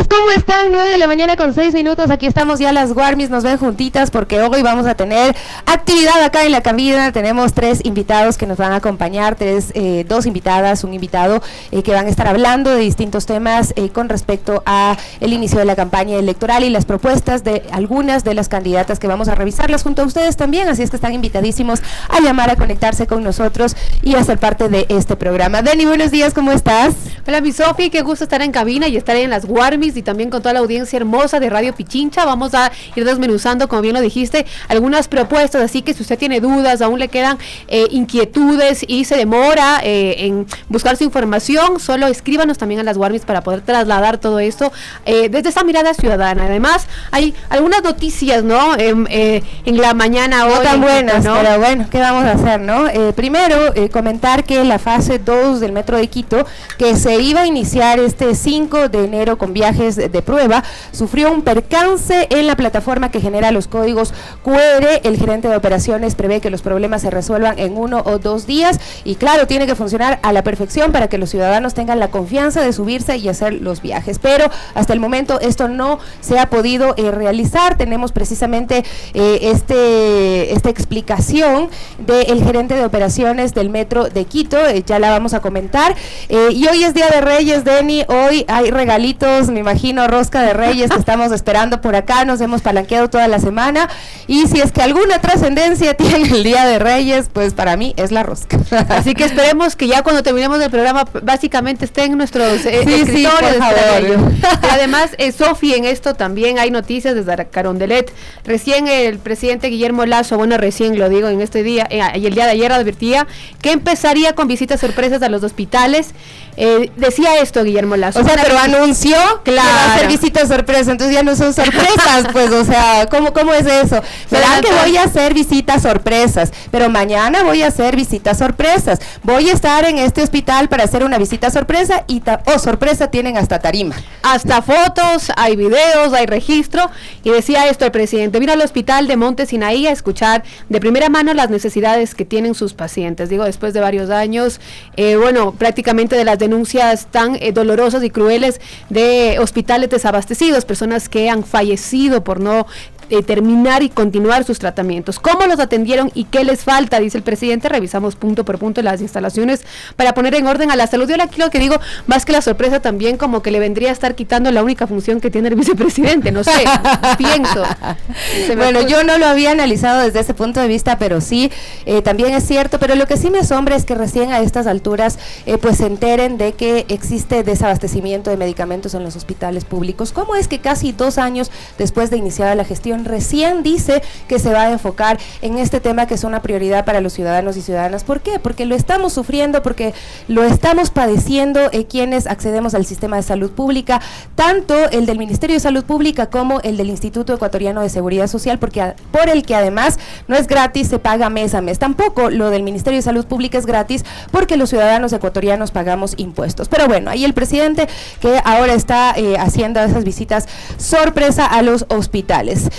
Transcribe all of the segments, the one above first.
¿Cómo están? 9 de la mañana con 6 minutos. Aquí estamos ya las Guarmis, nos ven juntitas porque hoy vamos a tener actividad acá en la cabina. Tenemos 3 invitados que nos van a acompañar, 2 invitadas, un invitado que van a estar hablando de distintos temas con respecto a el inicio de la campaña electoral y las propuestas de algunas de las candidatas que vamos a revisarlas junto a ustedes también, así es que están invitadísimos a llamar, a conectarse con nosotros y a ser parte de este programa. Dani, buenos días, ¿cómo estás? Hola, mi Sofi, qué gusto estar en cabina y estar en las Guarmis y también con toda la audiencia hermosa de Radio Pichincha. Vamos a ir desmenuzando, como bien lo dijiste, algunas propuestas, así que si usted tiene dudas, aún le quedan inquietudes y se demora en buscar su información, solo escríbanos también a las Guarmis para poder trasladar todo esto desde esa mirada ciudadana. Además, hay algunas noticias, ¿no? En la mañana hoy. No tan buenas, ¿no? Pero bueno, ¿qué vamos a hacer, no? Primero, comentar que la fase 2 del Metro de Quito, que se iba a iniciar este 5 de enero con viajes de prueba, sufrió un percance en la plataforma que genera los códigos QR. El gerente de operaciones prevé que los problemas se resuelvan en 1 o 2 días y claro, tiene que funcionar a la perfección para que los ciudadanos tengan la confianza de subirse y hacer los viajes, pero hasta el momento esto no se ha podido realizar. Tenemos precisamente esta explicación del gerente de operaciones del Metro de Quito, ya la vamos a comentar, y hoy es Día de Reyes, Deni, hoy hay regalitos, me imagino, rosca de Reyes que estamos esperando por acá, nos hemos palanqueado toda la semana, y si es que alguna trascendencia tiene el Día de Reyes, pues para mí es la rosca. Así que esperemos que ya cuando terminemos el programa básicamente estén nuestros escritores. Y además, Sofi, en esto también hay noticias desde Carondelet. Recién el presidente Guillermo Lasso, bueno, recién lo digo en este día, y el día de ayer advertía que empezaría con visitas sorpresas a los hospitales. Decía esto Guillermo Lasso. O sea, pero anunció que va a hacer visitas sorpresa, entonces ya no son sorpresas, pues, o sea, ¿cómo es eso? Será que voy a hacer visitas sorpresas, pero mañana voy a hacer visitas sorpresas. Voy a estar en este hospital para hacer una visita sorpresa y sorpresa, tienen hasta tarima. Hasta fotos, hay videos, hay registro, y decía esto el presidente: vino al hospital de Monte Sinaí a escuchar de primera mano las necesidades que tienen sus pacientes. Digo, después de varios años, bueno, prácticamente de las denuncias tan dolorosas y crueles de hospitales desabastecidos, personas que han fallecido por no terminar y continuar sus tratamientos. ¿Cómo los atendieron y qué les falta? Dice el presidente. Revisamos punto por punto las instalaciones para poner en orden a la salud. Yo aquí lo que digo, más que la sorpresa, también como que le vendría a estar quitando la única función que tiene el vicepresidente, no sé, pienso. Bueno, yo no lo había analizado desde ese punto de vista, pero sí, también es cierto, pero lo que sí me asombra es que recién a estas alturas pues se enteren de que existe desabastecimiento de medicamentos en los hospitales públicos. ¿Cómo es que casi 2 años después de iniciada la gestión recién dice que se va a enfocar en este tema que es una prioridad para los ciudadanos y ciudadanas? ¿Por qué? Porque lo estamos sufriendo, porque lo estamos padeciendo quienes accedemos al sistema de salud pública, tanto el del Ministerio de Salud Pública como el del Instituto Ecuatoriano de Seguridad Social, porque por el que además no es gratis, se paga mes a mes. Tampoco lo del Ministerio de Salud Pública es gratis porque los ciudadanos ecuatorianos pagamos impuestos. Pero bueno, ahí el presidente que ahora está haciendo esas visitas sorpresa a los hospitales.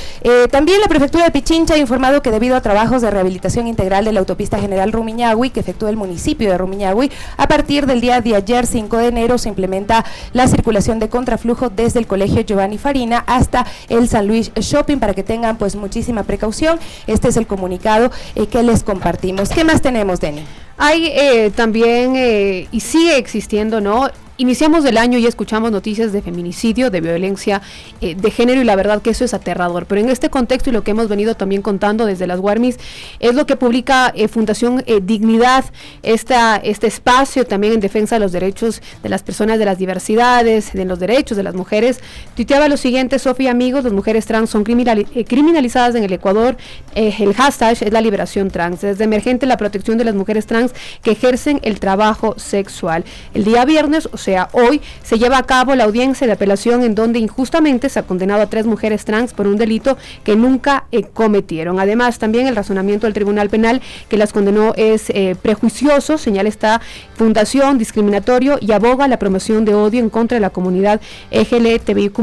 También la prefectura de Pichincha ha informado que debido a trabajos de rehabilitación integral de la autopista General Rumiñahui que efectúa el municipio de Rumiñahui, a partir del día de ayer 5 de enero se implementa la circulación de contraflujo desde el Colegio Giovanni Farina hasta el San Luis Shopping, para que tengan pues muchísima precaución. Este es el comunicado que les compartimos. ¿Qué más tenemos, Deni? Hay también, y sigue existiendo, ¿no? Iniciamos el año y escuchamos noticias de feminicidio, de violencia de género, y la verdad que eso es aterrador. Pero en este contexto, y lo que hemos venido también contando desde las Guarmis, es lo que publica Fundación Dignidad, este espacio también en defensa de los derechos de las personas, de las diversidades, de los derechos de las mujeres. Tuiteaba lo siguiente: Sofía, amigos, las mujeres trans son criminalizadas en el Ecuador. El hashtag es la liberación trans. Es emergente la protección de las mujeres trans que ejercen el trabajo sexual. El día viernes, o sea, hoy, se lleva a cabo la audiencia de apelación en donde injustamente se ha condenado a 3 mujeres trans por un delito que nunca cometieron. Además, también el razonamiento del Tribunal Penal que las condenó es prejuicioso, señala esta fundación, discriminatorio, y aboga la promoción de odio en contra de la comunidad LGBTIQ+.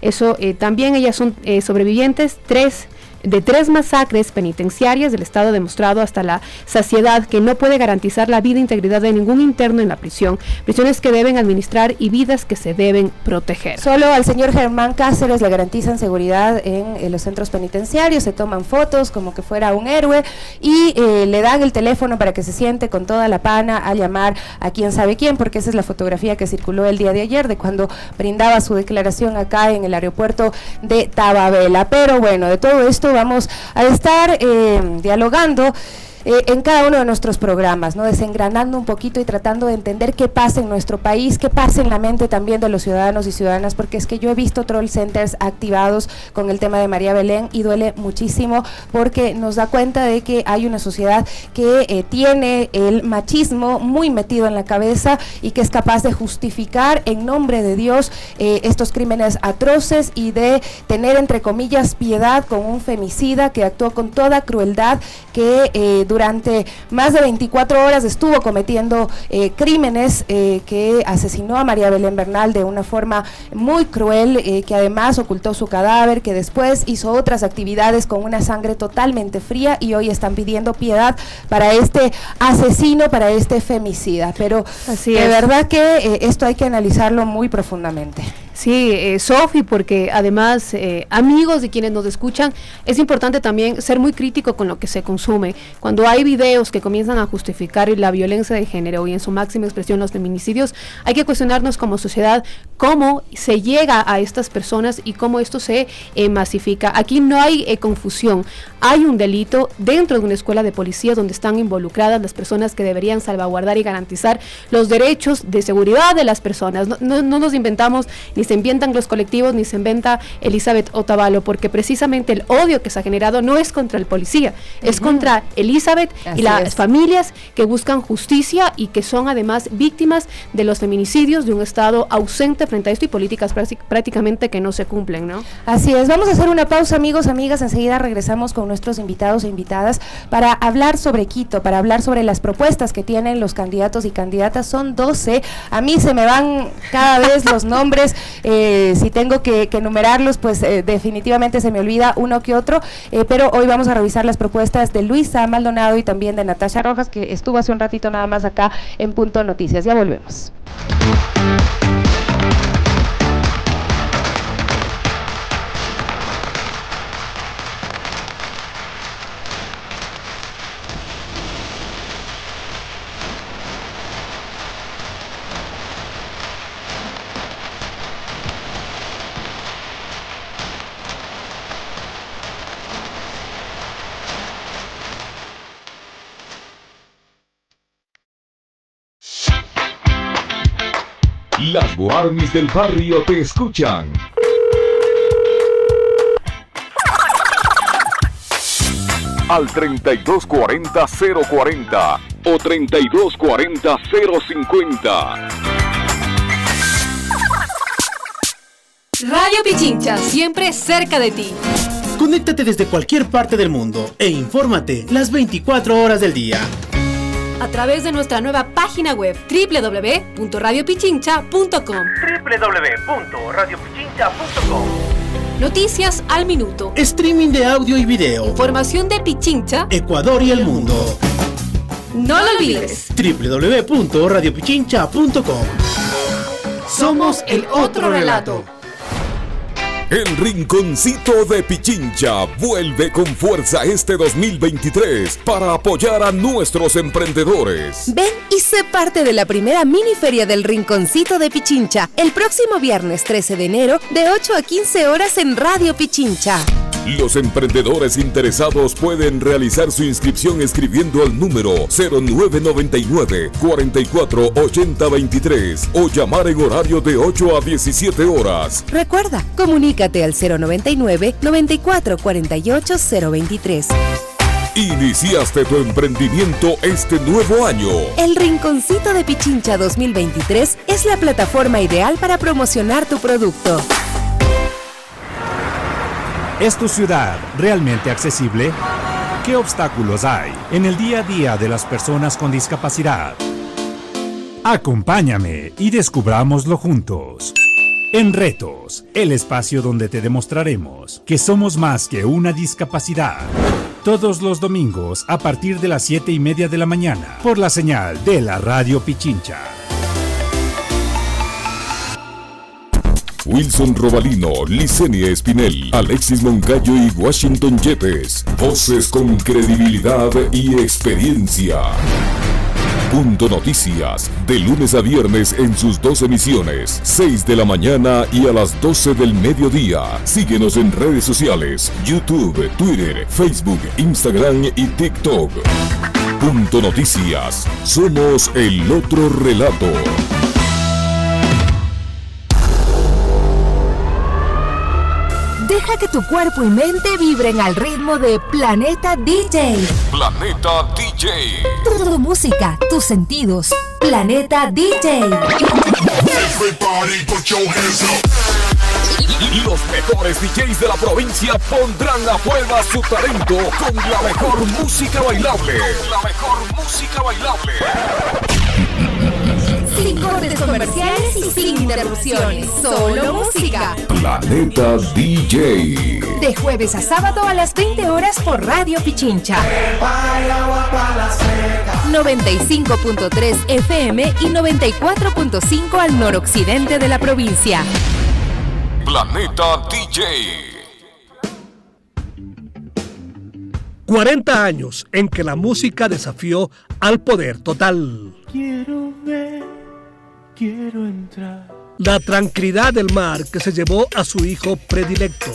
Eso también, ellas son sobrevivientes, 3 de 3 masacres penitenciarias, el Estado ha demostrado hasta la saciedad que no puede garantizar la vida e integridad de ningún interno en la prisión, prisiones que deben administrar y vidas que se deben proteger. Solo al señor Germán Cáceres le garantizan seguridad en los centros penitenciarios, se toman fotos como que fuera un héroe y le dan el teléfono para que se siente con toda la pana a llamar a quién sabe quién, porque esa es la fotografía que circuló el día de ayer de cuando brindaba su declaración acá en el aeropuerto de Tababela. Pero bueno, de todo esto vamos a estar dialogando en cada uno de nuestros programas, ¿no? Desengranando un poquito y tratando de entender qué pasa en nuestro país, qué pasa en la mente también de los ciudadanos y ciudadanas, porque es que yo he visto troll centers activados con el tema de María Belén y duele muchísimo porque nos da cuenta de que hay una sociedad que tiene el machismo muy metido en la cabeza y que es capaz de justificar en nombre de Dios estos crímenes atroces y de tener entre comillas piedad con un femicida que actuó con toda crueldad, que durante más de 24 horas estuvo cometiendo crímenes, que asesinó a María Belén Bernal de una forma muy cruel, que además ocultó su cadáver, que después hizo otras actividades con una sangre totalmente fría y hoy están pidiendo piedad para este asesino, para este femicida. Pero de verdad que esto hay que analizarlo muy profundamente. Sí, Sofi, porque además, amigos de quienes nos escuchan, es importante también ser muy crítico con lo que se consume. Cuando hay videos que comienzan a justificar la violencia de género y en su máxima expresión los feminicidios, hay que cuestionarnos como sociedad cómo se llega a estas personas y cómo esto se masifica. Aquí no hay confusión. Hay un delito dentro de una escuela de policía donde están involucradas las personas que deberían salvaguardar y garantizar los derechos de seguridad de las personas. No nos inventamos, ni se inventan los colectivos, ni se inventa Elizabeth Otavalo, porque precisamente el odio que se ha generado no es contra el policía, es contra Elizabeth y las familias que buscan justicia y que son además víctimas de los feminicidios, de un Estado ausente frente a esto y políticas prácticamente que no se cumplen, ¿no? Así es, vamos a hacer una pausa, amigos, amigas, enseguida regresamos con nuestros invitados e invitadas para hablar sobre Quito, para hablar sobre las propuestas que tienen los candidatos y candidatas. Son 12, a mí se me van cada vez los nombres, si tengo que enumerarlos, pues definitivamente se me olvida uno que otro, pero hoy vamos a revisar las propuestas de Luisa Maldonado y también de Natasha Rojas, que estuvo hace un ratito nada más acá en Punto Noticias. Ya volvemos. Las Guarnis del barrio te escuchan. Al 3240-040 o 3240-050. Radio Pichincha, siempre cerca de ti. Conéctate desde cualquier parte del mundo e infórmate las 24 horas del día. A través de nuestra nueva página web www.radiopichincha.com. www.radiopichincha.com. Noticias al minuto. Streaming de audio y video. Información de Pichincha, Ecuador y el mundo. No lo olvides. www.radiopichincha.com. Somos el otro relato. El Rinconcito de Pichincha vuelve con fuerza este 2023 para apoyar a nuestros emprendedores. Ven y sé parte de la primera miniferia del Rinconcito de Pichincha el próximo viernes 13 de enero de 8 a 15 horas en Radio Pichincha. Los emprendedores interesados pueden realizar su inscripción escribiendo al número 0999 44 80 23 o llamar en horario de 8 a 17 horas. Recuerda, comunícate al 099 94 48 023. Iniciaste tu emprendimiento este nuevo año. El Rinconcito de Pichincha 2023 es la plataforma ideal para promocionar tu producto. ¿Es tu ciudad realmente accesible? ¿Qué obstáculos hay en el día a día de las personas con discapacidad? Acompáñame y descubrámoslo juntos. En Retos, el espacio donde te demostraremos que somos más que una discapacidad. Todos los domingos a partir de las 7:30 de la mañana por la señal de la Radio Pichincha. Wilson Robalino, Licenia Espinel, Alexis Moncayo y Washington Yepes. Voces con credibilidad y experiencia. Punto Noticias, de lunes a viernes en sus 2 emisiones, 6 de la mañana y a las 12 del mediodía. Síguenos en redes sociales, YouTube, Twitter, Facebook, Instagram y TikTok. Punto Noticias, somos el otro relato. Deja que tu cuerpo y mente vibren al ritmo de Planeta DJ. Planeta DJ. Tu música, tus sentidos. Planeta DJ. Los mejores DJs de la provincia pondrán a prueba su talento con la mejor música bailable. Sin cortes comerciales y sin interrupciones. Solo música. Planeta DJ. De jueves a sábado a las 20 horas por Radio Pichincha. 95.3 FM y 94.5 al noroccidente de la provincia. Planeta DJ. 40 años en que la música desafió al poder total. Quiero ver, quiero entrar. La tranquilidad del mar que se llevó a su hijo predilecto.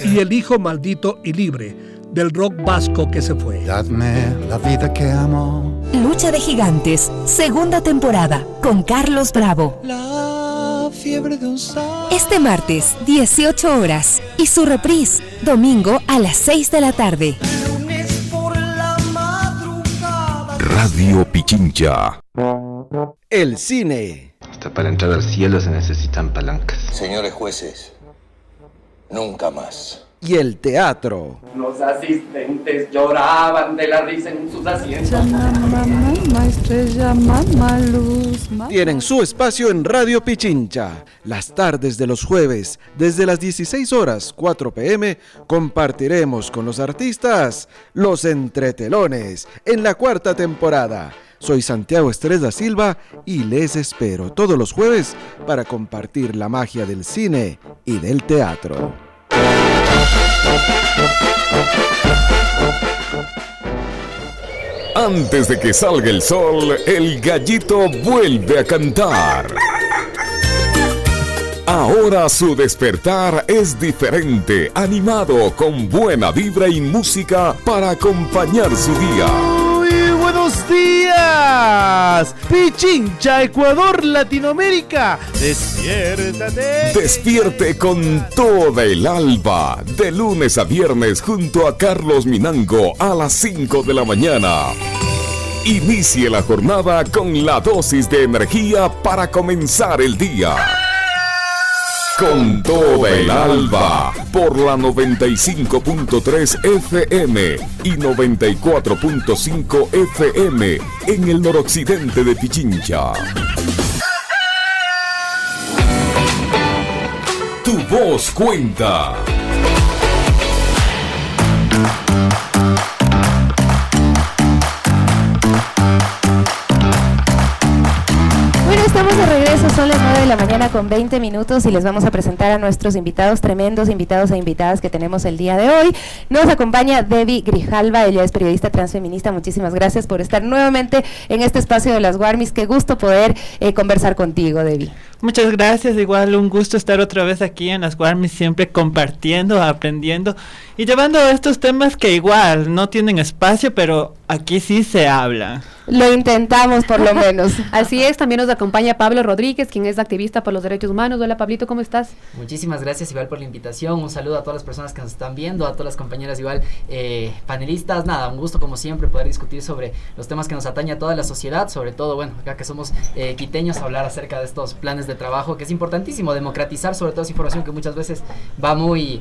Y el hijo maldito y libre del rock vasco que se fue. Dadme la vida que amo. Lucha de Gigantes, segunda temporada, con Carlos Bravo. La fiebre de un sábado. Este martes, 18 horas. Y su reprise, domingo a las 6 de la tarde. Lunes por la madrugada. Radio Pichincha. El cine. Hasta para entrar al cielo se necesitan palancas. Señores jueces, nunca más. Y el teatro. Los asistentes lloraban de la risa en sus asientos. Mamá estrella, mamá luz. Tienen su espacio en Radio Pichincha. Las tardes de los jueves, desde las 16 horas, 4 p.m., compartiremos con los artistas Los Entretelones en la 4ª temporada. Soy Santiago Estrés da Silva y les espero todos los jueves para compartir la magia del cine y del teatro. Antes de que salga el sol, el gallito vuelve a cantar. Ahora su despertar es diferente, animado, con buena vibra y música para acompañar su día. ¡Buenos días! Pichincha, Ecuador, Latinoamérica. ¡Despiértate! Despierte con toda el alba, de lunes a viernes junto a Carlos Minango a las 5 de la mañana. Inicie la jornada con la dosis de energía para comenzar el día. Con toda el alba, por la 95.3 FM y 94.5 FM en el noroccidente de Pichincha. Tu voz cuenta. Estamos de regreso, son las 9 de la mañana con 20 minutos y les vamos a presentar a nuestros invitados, tremendos invitados e invitadas que tenemos el día de hoy. Nos acompaña Debbie Grijalva, ella es periodista transfeminista. Muchísimas gracias por estar nuevamente en este espacio de las Warmis. Qué gusto poder conversar contigo, Debbie. Muchas gracias, igual un gusto estar otra vez aquí en las Warmis, siempre compartiendo, aprendiendo y llevando estos temas que igual no tienen espacio, pero aquí sí se habla. Lo intentamos por lo menos. Así es, también nos acompaña Pablo Rodríguez, quien es activista por los derechos humanos. Hola Pablito, ¿cómo estás? Muchísimas gracias igual por la invitación, un saludo a todas las personas que nos están viendo, a todas las compañeras igual panelistas. Nada, un gusto como siempre poder discutir sobre los temas que nos atañe a toda la sociedad, sobre todo, bueno, acá que somos quiteños, hablar acerca de estos planes de trabajo, que es importantísimo democratizar sobre todo esa información que muchas veces va muy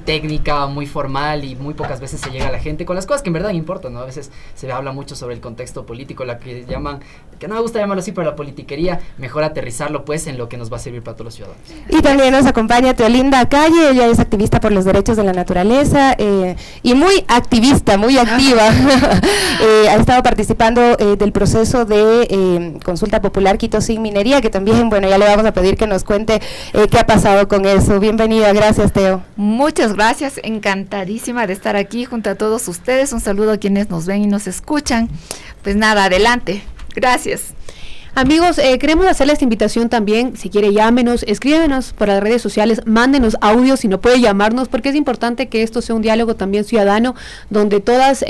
técnica, muy formal y muy pocas veces se llega a la gente con las cosas que en verdad importan, ¿no? A veces se habla mucho sobre el contexto político, la que llaman, que no me gusta llamarlo así, pero la politiquería, mejor aterrizarlo pues en lo que nos va a servir para todos los ciudadanos. Y también nos acompaña Teolinda Calle, ella es activista por los derechos de la naturaleza y muy activista, muy activa. Ha estado participando del proceso de consulta popular Quito sin minería, que también, bueno, ya le vamos a pedir que nos cuente qué ha pasado con eso. Bienvenida, gracias Teo. Muchas gracias, encantadísima de estar aquí junto a todos ustedes. Un saludo a quienes nos ven y nos escuchan. Pues nada, adelante. Gracias. Amigos, queremos hacerles invitación también, si quiere llámenos, escríbenos por las redes sociales, mándenos audios si no puede llamarnos, porque es importante que esto sea un diálogo también ciudadano, donde todos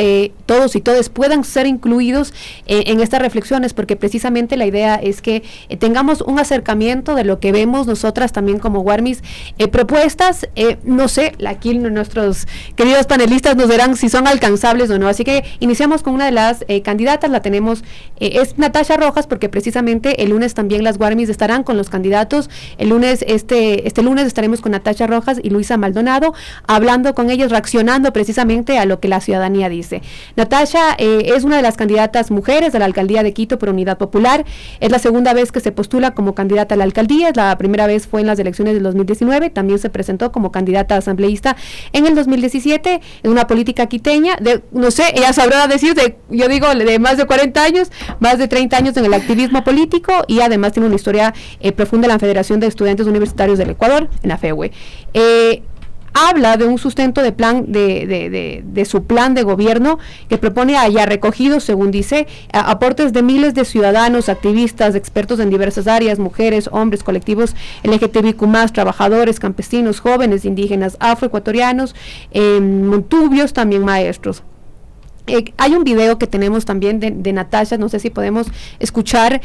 y todas puedan ser incluidos en estas reflexiones, porque precisamente la idea es que tengamos un acercamiento de lo que vemos nosotras también como Guarmis, propuestas, no sé, aquí nuestros queridos panelistas nos dirán si son alcanzables o no, así que iniciamos con una de las candidatas, la tenemos, es Natasha Rojas, porque precisamente el lunes también las Guarmis estarán con los candidatos. El lunes, este lunes estaremos con Natasha Rojas y Luisa Maldonado, hablando con ellos, reaccionando precisamente a lo que la ciudadanía dice. Natasha es una de las candidatas mujeres de la alcaldía de Quito por Unidad Popular. Es la segunda vez que se postula como candidata a la alcaldía. La primera vez fue en las elecciones del 2019. También se presentó como candidata asambleísta en el 2017. Es una política quiteña no sé, ella sabrá decir, de más de 40 años, más de 30 años en el activismo político, y además tiene una historia profunda en la Federación de Estudiantes Universitarios del Ecuador, en la FEUE. Habla de un sustento de plan de su plan de gobierno que propone haya recogido, según dice, aportes de miles de ciudadanos, activistas, expertos en diversas áreas, mujeres, hombres, colectivos LGTBIQ+, trabajadores, campesinos, jóvenes, indígenas, afroecuatorianos, montubios, también maestros. Hay un video que tenemos también de Natasha, no sé si podemos escuchar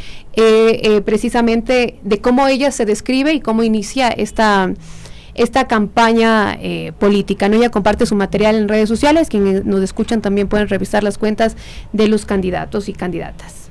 precisamente de cómo ella se describe y cómo inicia esta campaña política, ¿no? Ella comparte su material en redes sociales, quienes nos escuchan también pueden revisar las cuentas de los candidatos y candidatas.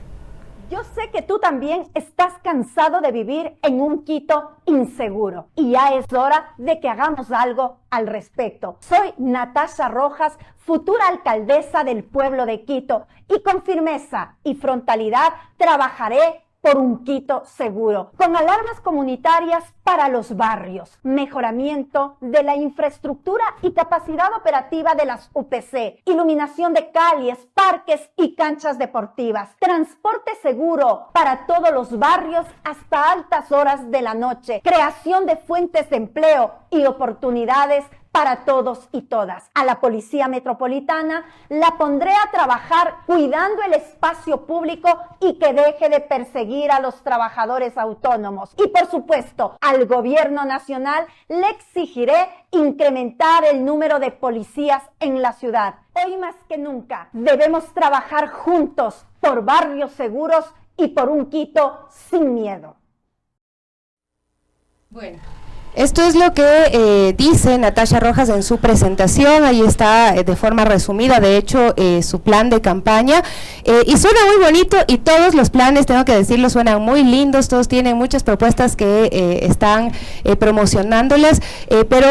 Yo sé que tú también estás cansado de vivir en un Quito inseguro y ya es hora de que hagamos algo al respecto. Soy Natasha Rojas, futura alcaldesa del pueblo de Quito, y con firmeza y frontalidad trabajaré por un Quito seguro, con alarmas comunitarias para los barrios, mejoramiento de la infraestructura y capacidad operativa de las UPC, iluminación de calles, parques y canchas deportivas, transporte seguro para todos los barrios hasta altas horas de la noche, creación de fuentes de empleo y oportunidades para todos y todas. A la Policía Metropolitana la pondré a trabajar cuidando el espacio público y que deje de perseguir a los trabajadores autónomos. Y por supuesto, al Gobierno Nacional le exigiré incrementar el número de policías en la ciudad. Hoy más que nunca debemos trabajar juntos por barrios seguros y por un Quito sin miedo. Bueno. Esto es lo que dice Natasha Rojas en su presentación, ahí está de forma resumida, de hecho, su plan de campaña, y suena muy bonito, y todos los planes, tengo que decirlo, suenan muy lindos, todos tienen muchas propuestas que están promocionándolas, pero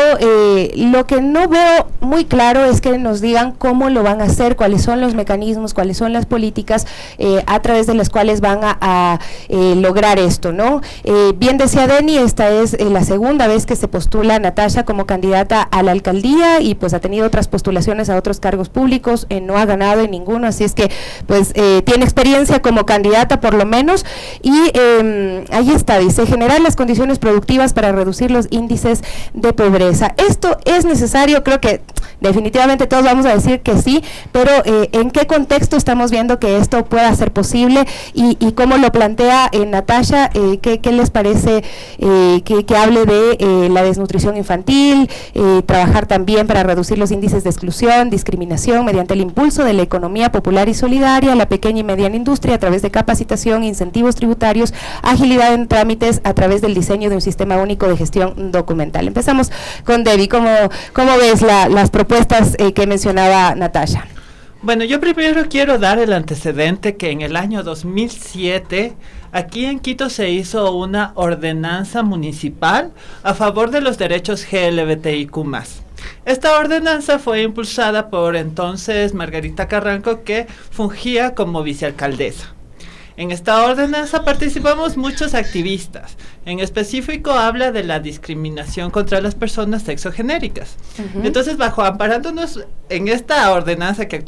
lo que no veo muy claro es que nos digan cómo lo van a hacer, cuáles son los mecanismos, cuáles son las políticas a través de las cuales van a lograr esto, ¿no? Bien decía Deni, esta es la segunda vez que se postula Natasha como candidata a la alcaldía y pues ha tenido otras postulaciones a otros cargos públicos, no ha ganado en ninguno, así es que pues tiene experiencia como candidata por lo menos, y ahí está, dice, generar las condiciones productivas para reducir los índices de pobreza. Esto es necesario, creo que definitivamente todos vamos a decir que sí, pero ¿en qué contexto estamos viendo que esto pueda ser posible y cómo lo plantea Natasha? ¿Qué les parece que hable de la desnutrición infantil, trabajar también para reducir los índices de exclusión, discriminación mediante el impulso de la economía popular y solidaria, la pequeña y mediana industria a través de capacitación, incentivos tributarios, agilidad en trámites a través del diseño de un sistema único de gestión documental? Empezamos con Debbie, ¿cómo ves las propuestas que mencionaba Natasha? Bueno, yo primero quiero dar el antecedente que en el año 2007 aquí en Quito se hizo una ordenanza municipal a favor de los derechos LGBTIQ+. Esta ordenanza fue impulsada por entonces Margarita Carranco, que fungía como vicealcaldesa. En esta ordenanza participamos muchos activistas. En específico habla de la discriminación contra las personas sexogenéricas. Entonces, amparándonos en esta ordenanza que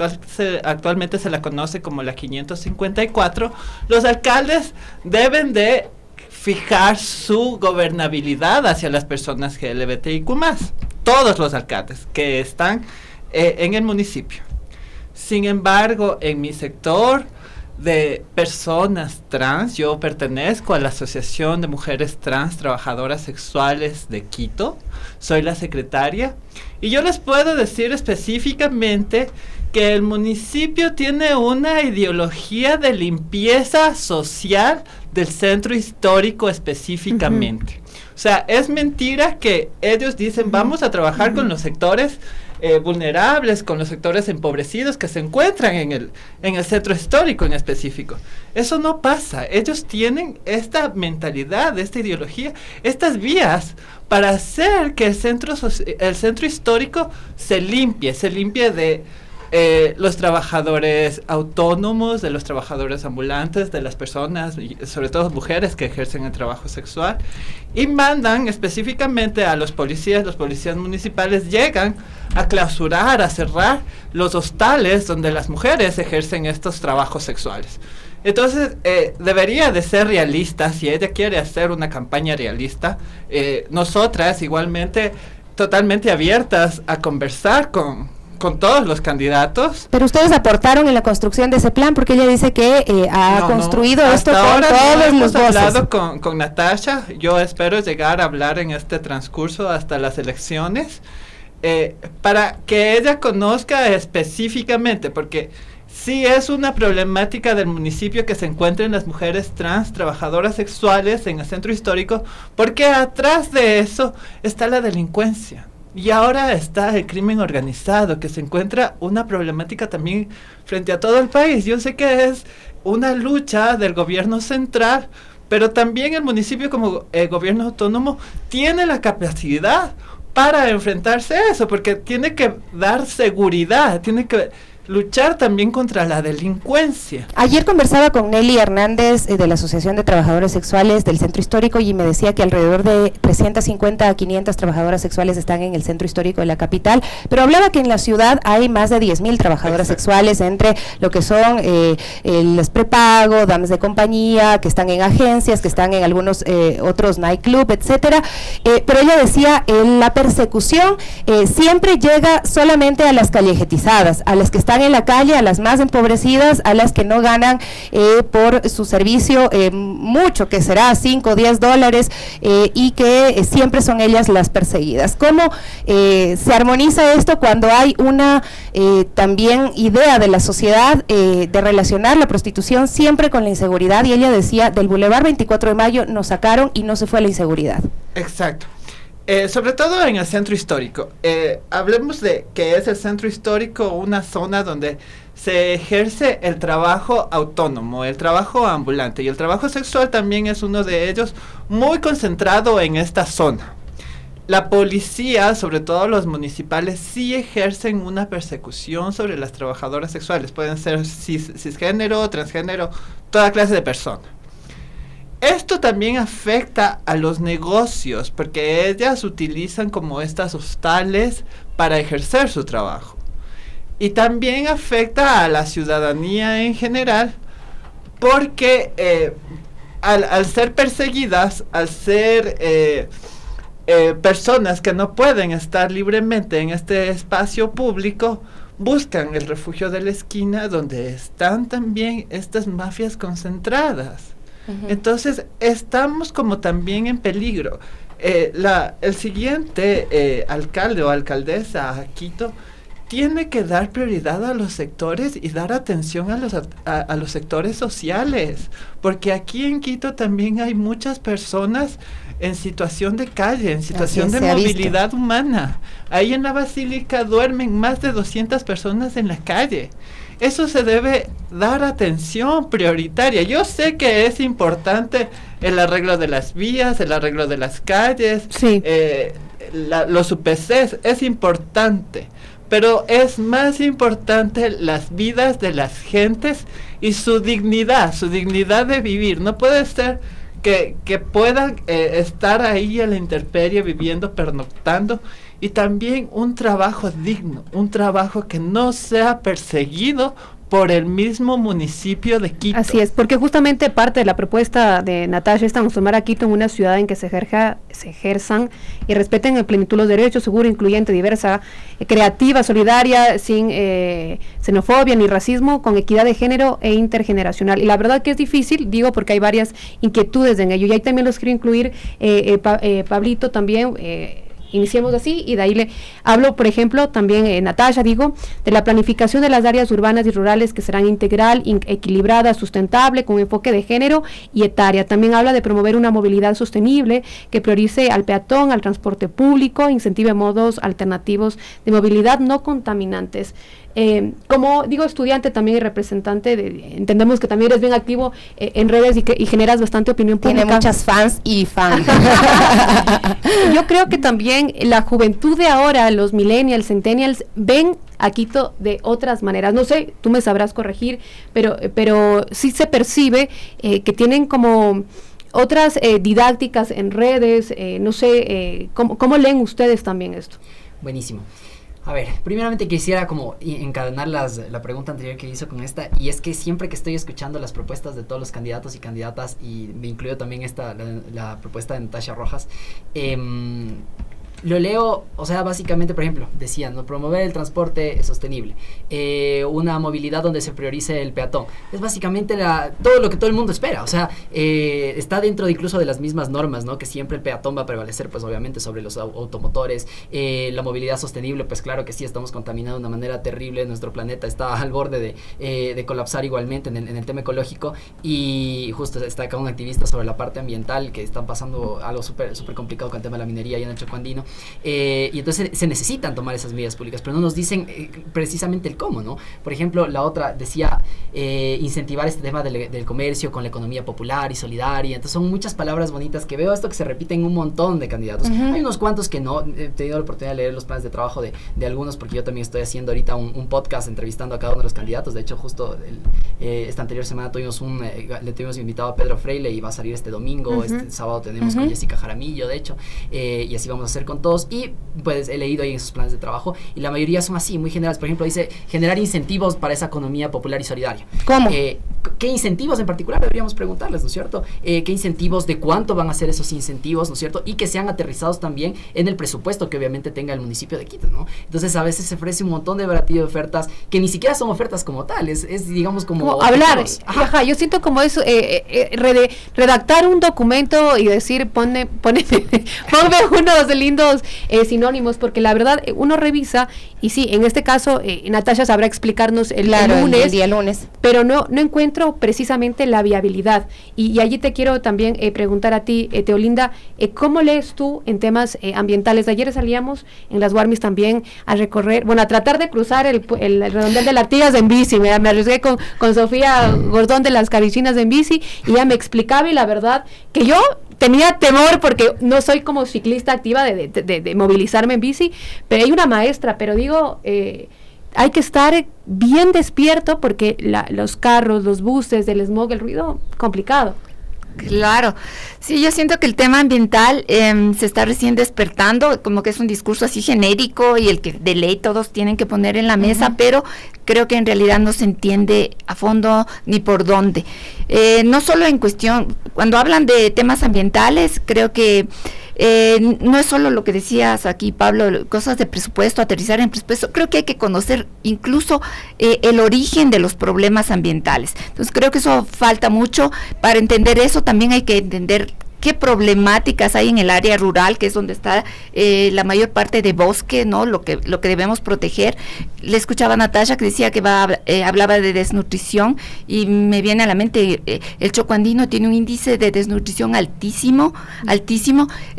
actualmente se la conoce como la 554, los alcaldes deben de fijar su gobernabilidad hacia las personas LGBTIQ+. Todos los alcaldes que están en el municipio. Sin embargo, en mi sector de personas trans, yo pertenezco a la Asociación de Mujeres Trans Trabajadoras Sexuales de Quito, soy la secretaria, y yo les puedo decir específicamente que el municipio tiene una ideología de limpieza social del centro histórico específicamente. O sea, es mentira que ellos dicen vamos a trabajar con los sectores vulnerables, con los sectores empobrecidos que se encuentran en el centro histórico en específico. Eso no pasa. Ellos tienen esta mentalidad, esta ideología, estas vías para hacer que el centro histórico se limpie de los trabajadores autónomos, de los trabajadores ambulantes, de las personas, y sobre todo mujeres que ejercen el trabajo sexual, y mandan específicamente a los policías municipales llegan a clausurar, a cerrar los hostales donde las mujeres ejercen estos trabajos sexuales. Entonces, debería de ser realista. Si ella quiere hacer una campaña realista, nosotras igualmente totalmente abiertas a conversar con todos los candidatos. Pero ustedes aportaron en la construcción de ese plan, porque ella dice que construido esto con todos los voces. Hemos hablado con Natasha. Yo espero llegar a hablar en este transcurso hasta las elecciones, para que ella conozca específicamente, porque sí es una problemática del municipio que se encuentren las mujeres trans trabajadoras sexuales en el centro histórico, porque atrás de eso está la delincuencia. Y ahora está el crimen organizado, que se encuentra una problemática también frente a todo el país. Yo sé que es una lucha del gobierno central, pero también el municipio como gobierno autónomo tiene la capacidad para enfrentarse a eso, porque tiene que dar seguridad, tiene que luchar también contra la delincuencia. Ayer conversaba con Nelly Hernández de la Asociación de Trabajadores Sexuales del Centro Histórico y me decía que alrededor de 350 a 500 trabajadoras sexuales están en el Centro Histórico de la capital, pero hablaba que en la ciudad hay más de 10,000 trabajadoras sexuales entre lo que son los prepago, damas de compañía, que están en agencias, que están en algunos otros nightclub, etcétera, pero ella decía la persecución siempre llega solamente a las callejetizadas, a las que están en la calle, a las más empobrecidas, a las que no ganan por su servicio mucho, que será $5 o $10, y que siempre son ellas las perseguidas. ¿Cómo se armoniza esto cuando hay una también idea de la sociedad de relacionar la prostitución siempre con la inseguridad? Y ella decía, del Boulevard 24 de Mayo nos sacaron y no se fue la inseguridad. Exacto. Sobre todo en el centro histórico. Hablemos de que es el centro histórico una zona donde se ejerce el trabajo autónomo, el trabajo ambulante, y el trabajo sexual también es uno de ellos, muy concentrado en esta zona. La policía, sobre todo los municipales, sí ejercen una persecución sobre las trabajadoras sexuales. Pueden ser cisgénero, transgénero, toda clase de personas. Esto también afecta a los negocios, porque ellas utilizan como estas hostales para ejercer su trabajo. Y también afecta a la ciudadanía en general, porque al ser perseguidas, al ser personas que no pueden estar libremente en este espacio público, buscan el refugio de la esquina, donde están también estas mafias concentradas. Entonces estamos como también en peligro. El siguiente alcalde o alcaldesa a Quito tiene que dar prioridad a los sectores y dar atención a los sectores sociales, porque aquí en Quito también hay muchas personas en situación de calle, en situación de movilidad humana. Ahí en la Basílica duermen más de 200 personas en la calle. eso se debe dar atención prioritaria. Yo sé que es importante el arreglo de las vías, el arreglo de las calles, sí. Los UPCs, es importante, pero es más importante las vidas de las gentes y su dignidad de vivir. No puede ser que puedan estar ahí a la intemperie, viviendo, pernoctando, y también un trabajo digno, un trabajo que no sea perseguido por el mismo municipio de Quito. Así es, porque justamente parte de la propuesta de Natasha es transformar a Quito en una ciudad en que se ejerzan y respeten en plenitud los derechos, segura, incluyente, diversa, creativa, solidaria, sin xenofobia ni racismo, con equidad de género e intergeneracional. Y la verdad que es difícil, digo, porque hay varias inquietudes en ello, y ahí también los quiero incluir, Pablito también, iniciemos así, y de ahí le hablo, por ejemplo, también Natasha, digo, de la planificación de las áreas urbanas y rurales que serán integral, equilibrada, sustentable, con enfoque de género y etaria. También habla de promover una movilidad sostenible que priorice al peatón, al transporte público, incentive modos alternativos de movilidad no contaminantes. Como digo, estudiante también y representante, entendemos que también eres bien activo en redes y generas bastante opinión pública. Tiene muchas fans y fans. Yo creo que también la juventud de ahora, los millennials, centennials, ven a Quito de otras maneras. No sé, tú me sabrás corregir, pero sí se percibe que tienen como otras didácticas en redes, no sé, ¿cómo leen ustedes también esto? Buenísimo. A ver, primeramente quisiera como encadenar la pregunta anterior que hizo con esta, y es que siempre que estoy escuchando las propuestas de todos los candidatos y candidatas, y me incluyo también la propuesta de Natasha Rojas, lo leo, o sea, básicamente, por ejemplo, decían, ¿no? Promover el transporte sostenible, una movilidad donde se priorice el peatón. Es básicamente todo lo que todo el mundo espera, o sea, está dentro incluso de las mismas normas, ¿no? Que siempre el peatón va a prevalecer, pues obviamente, sobre los automotores. La movilidad sostenible, pues claro que sí, estamos contaminando de una manera terrible, nuestro planeta está al borde de colapsar igualmente en el tema ecológico, y justo está acá un activista sobre la parte ambiental, que están pasando algo súper complicado con el tema de la minería allá en el Choco Andino. Y entonces se necesitan tomar esas medidas públicas, pero no nos dicen precisamente el cómo, ¿no? Por ejemplo, la otra decía incentivar este tema del comercio con la economía popular y solidaria. Entonces son muchas palabras bonitas que veo esto que se repiten en un montón de candidatos. Hay unos cuantos que no, he tenido la oportunidad de leer los planes de trabajo de algunos, porque yo también estoy haciendo ahorita un podcast entrevistando a cada uno de los candidatos. De hecho, justo esta anterior semana le tuvimos invitado a Pedro Freile, y va a salir este domingo. Este sábado tenemos con Jessica Jaramillo, de hecho, y así vamos a hacer con todos. Y pues he leído ahí en sus planes de trabajo, y la mayoría son así, muy generales. Por ejemplo, dice generar incentivos para esa economía popular y solidaria. ¿Cómo? ¿Qué incentivos en particular deberíamos preguntarles, ¿no es cierto? ¿Qué incentivos, de cuánto van a ser esos incentivos, ¿no es cierto? Y que sean aterrizados también en el presupuesto que obviamente tenga el municipio de Quito, ¿no? Entonces a veces se ofrece un montón de variedad de ofertas que ni siquiera son ofertas como tal, es digamos como hablar. Ajá, yo siento como eso, redactar un documento y decir, ponme unos lindos sinónimos, porque la verdad uno revisa, y sí, en este caso Natasha sabrá explicarnos el día lunes, pero no encuentro precisamente la viabilidad, y allí te quiero también preguntar a ti, Teolinda, ¿cómo lees tú en temas ambientales? Ayer salíamos en las Guarmis también a recorrer, a tratar de cruzar el redondel de las Artigas en bici, me arriesgué con Sofía Gordón de las Cabichinas en bici, y ella me explicaba, y la verdad que yo tenía temor porque no soy como ciclista activa de movilizarme en bici, pero hay una maestra, pero digo, hay que estar bien despierto porque los carros, los buses, el smog, el ruido, complicado. Claro, sí, yo siento que el tema ambiental se está recién despertando, como que es un discurso así genérico y el que de ley todos tienen que poner en la mesa, pero creo que en realidad no se entiende a fondo ni por dónde. No solo en cuestión, cuando hablan de temas ambientales, creo que no es solo lo que decías aquí, Pablo, cosas de presupuesto, aterrizar en presupuesto. Creo que hay que conocer incluso el origen de los problemas ambientales. Entonces creo que eso falta mucho. Para entender eso también hay que entender qué problemáticas hay en el área rural, que es donde está la mayor parte de bosque, ¿no? Lo que debemos proteger. Le escuchaba a Natasha que decía que hablaba de desnutrición, y me viene a la mente el Choco Andino tiene un índice de desnutrición altísimo.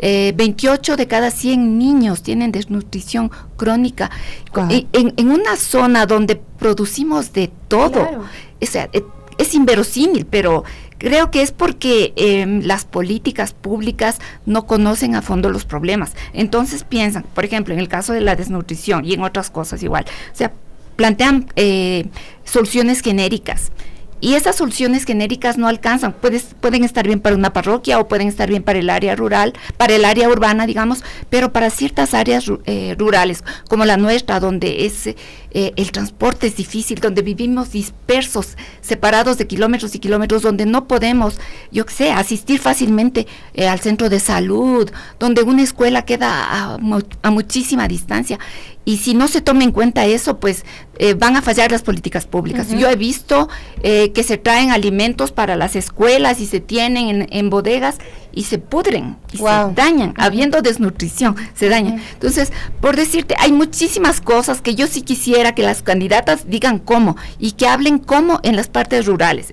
28 de cada 100 niños tienen desnutrición crónica. Wow. En una zona donde producimos de todo. Claro. O sea, es inverosímil, pero creo que es porque las políticas públicas no conocen a fondo los problemas. Entonces piensan, por ejemplo, en el caso de la desnutrición y en otras cosas igual, o sea, plantean soluciones genéricas. Y esas soluciones genéricas no alcanzan, pueden estar bien para una parroquia o pueden estar bien para el área rural, para el área urbana, digamos, pero para ciertas áreas rurales, como la nuestra, donde el transporte es difícil, donde vivimos dispersos, separados de kilómetros y kilómetros, donde no podemos, yo qué sé, asistir fácilmente al centro de salud, donde una escuela queda a muchísima distancia. Y si no se toma en cuenta eso, pues van a fallar las políticas públicas. Yo he visto que se traen alimentos para las escuelas y se tienen en bodegas y se pudren y se dañan, habiendo desnutrición, se dañan. Entonces, por decirte, hay muchísimas cosas que yo sí quisiera que las candidatas digan cómo y que hablen cómo en las partes rurales.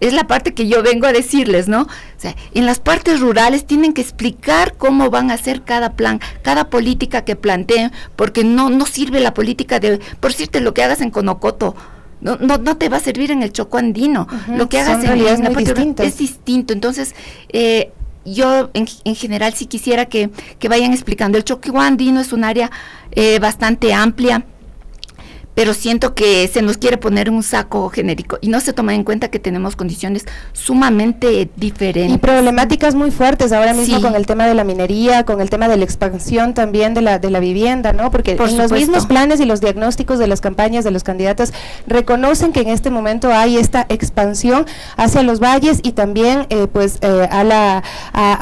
Es la parte que yo vengo a decirles, ¿no? O sea, en las partes rurales tienen que explicar cómo van a hacer cada plan, cada política que planteen, porque no sirve la política por decirte, lo que hagas en Conocoto, no te va a servir en el Chocó andino. Lo que hagas en la parte rural es distinto. Entonces, yo en general sí quisiera que vayan explicando. El Chocó andino es un área bastante amplia, pero siento que se nos quiere poner en un saco genérico y no se toma en cuenta que tenemos condiciones sumamente diferentes. Y problemáticas muy fuertes ahora mismo con el tema de la minería, con el tema de la expansión también de la vivienda, ¿no? Porque en los mismos planes y los diagnósticos de las campañas de los candidatos reconocen que en este momento hay esta expansión hacia los valles y también a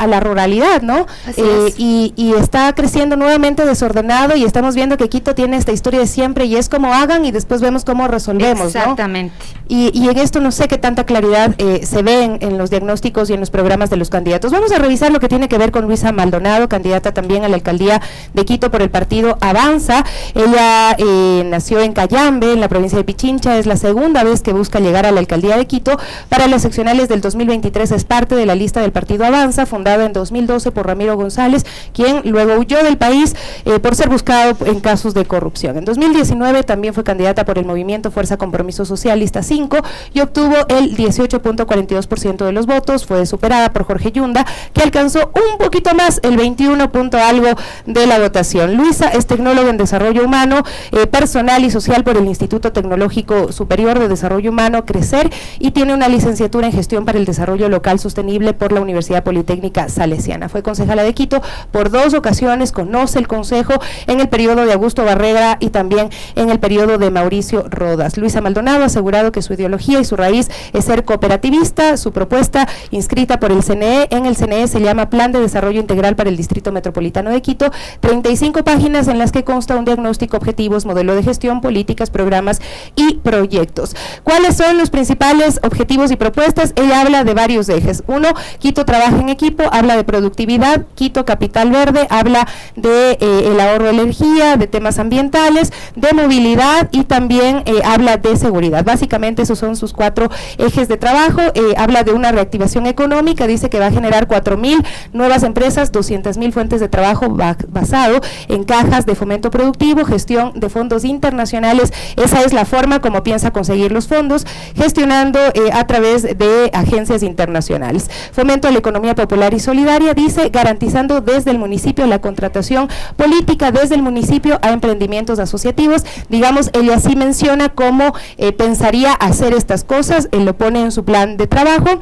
la ruralidad, ¿no? Y está creciendo nuevamente desordenado y estamos viendo que Quito tiene esta historia de siempre y es como hagan y después vemos cómo resolvemos. Exactamente. ¿No? Y en esto no sé qué tanta claridad se ve en los diagnósticos y en los programas de los candidatos. Vamos a revisar lo que tiene que ver con Luisa Maldonado, candidata también a la alcaldía de Quito por el partido Avanza. Ella nació en Cayambe, en la provincia de Pichincha, es la segunda vez que busca llegar a la alcaldía de Quito. Para las seccionales del 2023 es parte de la lista del partido Avanza, fundada en 2012 por Ramiro González, quien luego huyó del país por ser buscado en casos de corrupción. En 2019 también fue candidata por el movimiento Fuerza Compromiso Social, lista 5, y obtuvo el 18.42% de los votos. Fue superada por Jorge Yunda, que alcanzó un poquito más, el 21 punto algo de la votación. Luisa es tecnóloga en desarrollo humano, personal y social por el Instituto Tecnológico Superior de Desarrollo Humano, CRECER, y tiene una licenciatura en gestión para el desarrollo local sostenible por la Universidad Politécnica Salesiana. Fue concejala de Quito por 2 ocasiones, conoce el consejo en el periodo de Augusto Barrera y también en el periodo de Mauricio Rodas. Luisa Maldonado ha asegurado que su ideología y su raíz es ser cooperativista. Su propuesta, inscrita por el CNE, en el CNE se llama Plan de Desarrollo Integral para el Distrito Metropolitano de Quito, 35 páginas en las que consta un diagnóstico, objetivos, modelo de gestión, políticas, programas y proyectos. ¿Cuáles son los principales objetivos y propuestas? Ella habla de varios ejes. 1, Quito trabaja en equipo, habla de productividad. Quito capital verde, habla de el ahorro de energía, de temas ambientales, de movilidad y también habla de seguridad. Básicamente esos son sus 4 ejes de trabajo. Habla de una reactivación económica, dice que va a generar 4,000 nuevas empresas, 200,000 fuentes de trabajo basado en cajas de fomento productivo, gestión de fondos internacionales. Esa es la forma como piensa conseguir los fondos, gestionando a través de agencias internacionales. Fomento a la economía popular y solidaria, dice, garantizando desde el municipio la contratación política desde el municipio a emprendimientos asociativos. Digamos, ella sí menciona cómo pensaría hacer estas cosas, él lo pone en su plan de trabajo.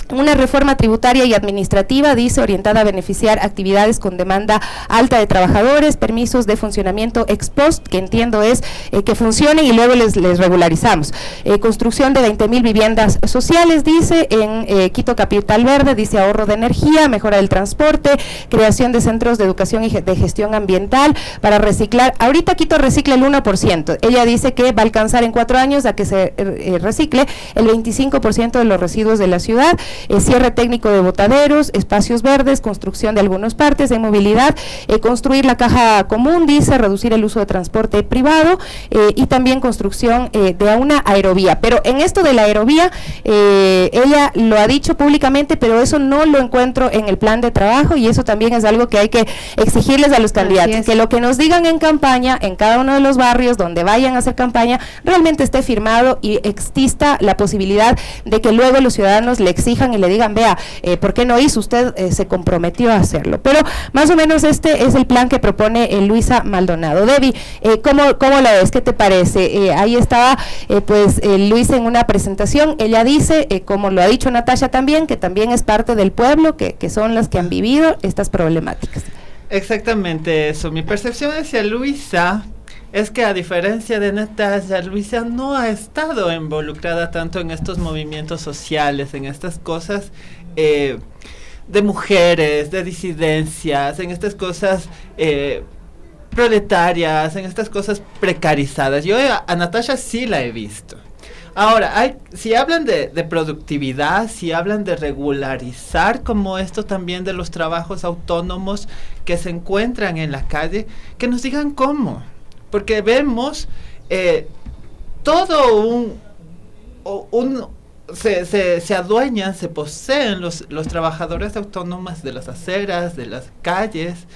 Una reforma tributaria y administrativa, dice, orientada a beneficiar actividades con demanda alta de trabajadores, permisos de funcionamiento ex post, que entiendo es que funcionen y luego les regularizamos. Construcción de 20,000 viviendas sociales, dice, en Quito Capital Verde, dice ahorro de energía, mejora del transporte, creación de centros de educación y de gestión ambiental para reciclar. Ahorita Quito recicla el 1%. Ella dice que va a alcanzar en 4 años a que se recicle el 25% de los residuos de la ciudad. cierre técnico de botaderos, espacios verdes, construcción de algunos partes de movilidad, construir la caja común, dice, reducir el uso de transporte privado y también construcción de una aerovía. Pero en esto de la aerovía, ella lo ha dicho públicamente, pero eso no lo encuentro en el plan de trabajo, y eso también es algo que hay que exigirles a los candidatos, que lo que nos digan en campaña, en cada uno de los barrios donde vayan a hacer campaña, realmente esté firmado y exista la posibilidad de que luego los ciudadanos le exijan y le digan, vea, ¿por qué no hizo? Usted se comprometió a hacerlo. Pero más o menos este es el plan que propone Luisa Maldonado. Debbie, ¿cómo la ves? ¿Qué te parece? Ahí estaba Luisa en una presentación, ella dice, como lo ha dicho Natasha también, que también es parte del pueblo, que son las que han vivido estas problemáticas. Exactamente eso. Mi percepción hacia Luisa es que, a diferencia de Natasha, Luisa no ha estado involucrada tanto en estos movimientos sociales, en estas cosas de mujeres, de disidencias, en estas cosas proletarias, en estas cosas precarizadas. Yo a Natasha sí la he visto. Ahora, si hablan de productividad, si hablan de regularizar como esto también de los trabajos autónomos que se encuentran en la calle, que nos digan cómo. Porque vemos todo se adueñan, se poseen los trabajadores autónomos de las aceras, de las calles,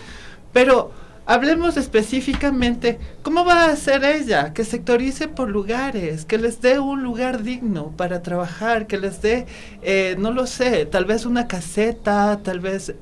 pero hablemos específicamente, ¿cómo va a hacer ella? Que sectorice por lugares, que les dé un lugar digno para trabajar, que les dé, no lo sé, tal vez una caseta, tal vez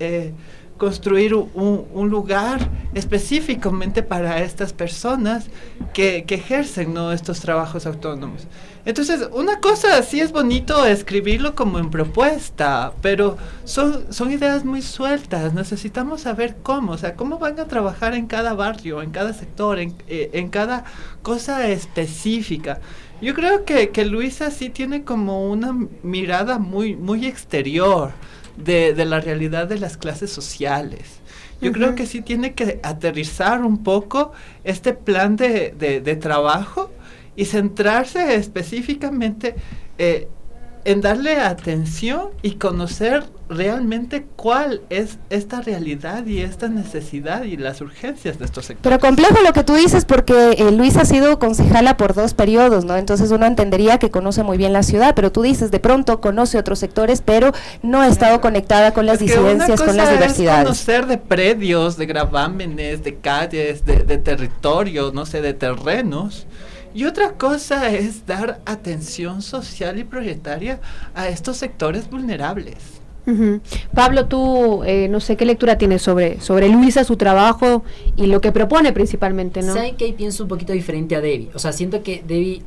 construir un lugar específicamente para estas personas que ejercen, ¿no?, estos trabajos autónomos. Entonces, una cosa sí es bonito escribirlo como en propuesta, pero son ideas muy sueltas. Necesitamos saber cómo, o sea, cómo van a trabajar en cada barrio, en cada sector, en cada cosa específica. Yo creo que Luisa sí tiene como una mirada muy, muy exterior de la realidad de las clases sociales. Yo creo que sí tiene que aterrizar un poco este plan de trabajo y centrarse específicamente en darle atención y conocer realmente cuál es esta realidad y esta necesidad y las urgencias de estos sectores. Pero complejo lo que tú dices, porque Luisa ha sido concejala por 2 periodos, ¿no? Entonces uno entendería que conoce muy bien la ciudad, pero tú dices, de pronto conoce otros sectores, pero no ha estado conectada con las disidencias, con las diversidades. Es conocer de predios, de gravámenes, de calles, de territorios, no sé, de terrenos. Y otra cosa es dar atención social y prioritaria a estos sectores vulnerables. Pablo, tú, no sé, ¿qué lectura tienes sobre Luisa, su trabajo y lo que propone principalmente, no? ¿Saben que ahí pienso un poquito diferente a Debbie? O sea, siento que Debbie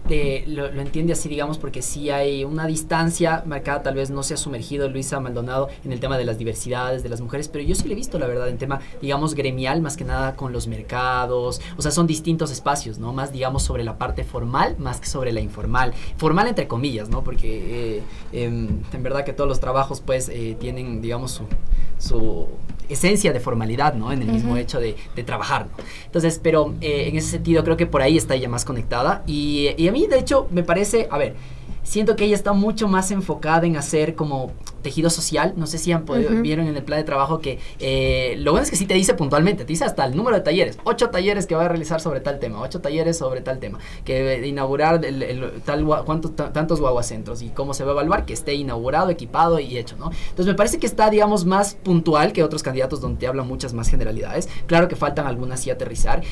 lo entiende así, digamos, porque sí hay una distancia marcada, tal vez no se ha sumergido Luisa Maldonado en el tema de las diversidades, de las mujeres, pero yo sí le he visto, la verdad, en tema, digamos, gremial, más que nada con los mercados. O sea, son distintos espacios, ¿no? Más, digamos, sobre la parte formal, más que sobre la informal. Formal entre comillas, ¿no? Porque en verdad que todos los trabajos, pues, tienen, digamos, su esencia de formalidad, ¿no? En el mismo hecho de trabajar, ¿no? Entonces, pero en ese sentido creo que por ahí está ella más conectada y a mí, de hecho, me parece, a ver, siento que ella está mucho más enfocada en hacer como tejido social. No sé si vieron en el plan de trabajo que lo bueno es que sí te dice puntualmente, te dice hasta el número de talleres, 8 talleres que va a realizar sobre tal tema, 8 talleres sobre tal tema, que inaugurar tantos guaguacentros y cómo se va a evaluar, que esté inaugurado, equipado y hecho, ¿no? Entonces me parece que está, digamos, más puntual que otros candidatos donde te hablan muchas más generalidades. Claro que faltan algunas sí aterrizar,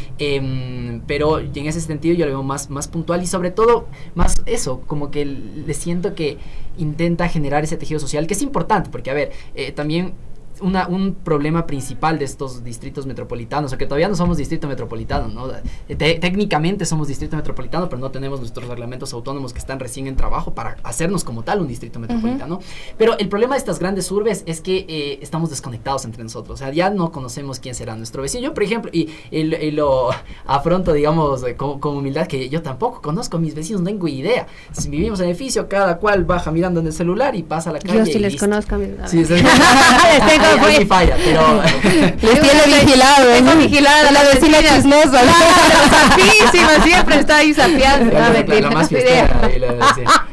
pero en ese sentido yo lo veo más puntual y sobre todo más eso, como que le siento que intenta generar ese tejido social, que es importante, porque a ver, también un problema principal de estos distritos metropolitanos, o que todavía no somos distrito metropolitano, ¿no? Técnicamente somos distrito metropolitano, pero no tenemos nuestros reglamentos autónomos que están recién en trabajo para hacernos como tal un distrito metropolitano. Pero el problema de estas grandes urbes es que estamos desconectados entre nosotros, o sea, ya no conocemos quién será nuestro vecino. Yo, por ejemplo, y lo afronto, digamos, con humildad, que yo tampoco conozco a mis vecinos, no tengo idea. Si vivimos en edificio, cada cual baja mirando en el celular y pasa a la calle. Yo sí les conozco a mis vecinos. Sí, ahí falla, pero les tiene vigilado, tengo vigilada la vecina chismosa. Claro, sapísima, siempre está ahí sapeando. La más fiestera.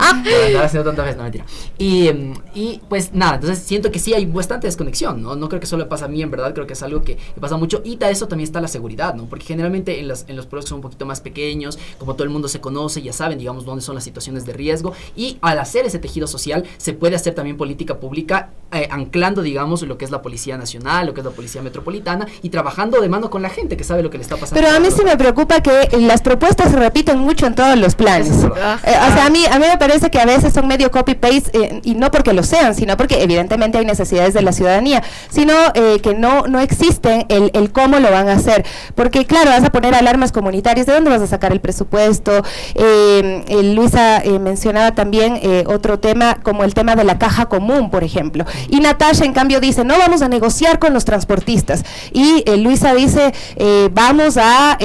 andar haciendo tanta vez, no, mentira. Y pues nada, entonces siento que sí hay bastante desconexión, ¿no? No creo que solo me pasa a mí, en verdad, creo que es algo que pasa mucho. Y a eso también está la seguridad, ¿no? Porque generalmente en los pueblos que son un poquito más pequeños, como todo el mundo se conoce, ya saben, digamos, dónde son las situaciones de riesgo, y al hacer ese tejido social se puede hacer también política pública anclando, digamos, lo que es la Policía Nacional, lo que es la Policía Metropolitana, y trabajando de mano con la gente que sabe lo que le está pasando. Pero a mí sí me preocupa que las propuestas se repiten mucho en todos los planes. O sea, a mí me parece que a veces son medio copy-paste, y no porque lo sean, sino porque evidentemente hay necesidades de la ciudadanía, sino que no existen el cómo lo van a hacer. Porque claro, vas a poner alarmas comunitarias, ¿de dónde vas a sacar el presupuesto? Luisa mencionaba también otro tema, como el tema de la caja común, por ejemplo. Y Natasha, en cambio, dice, no vamos a negociar con los transportistas. Y Luisa dice, vamos a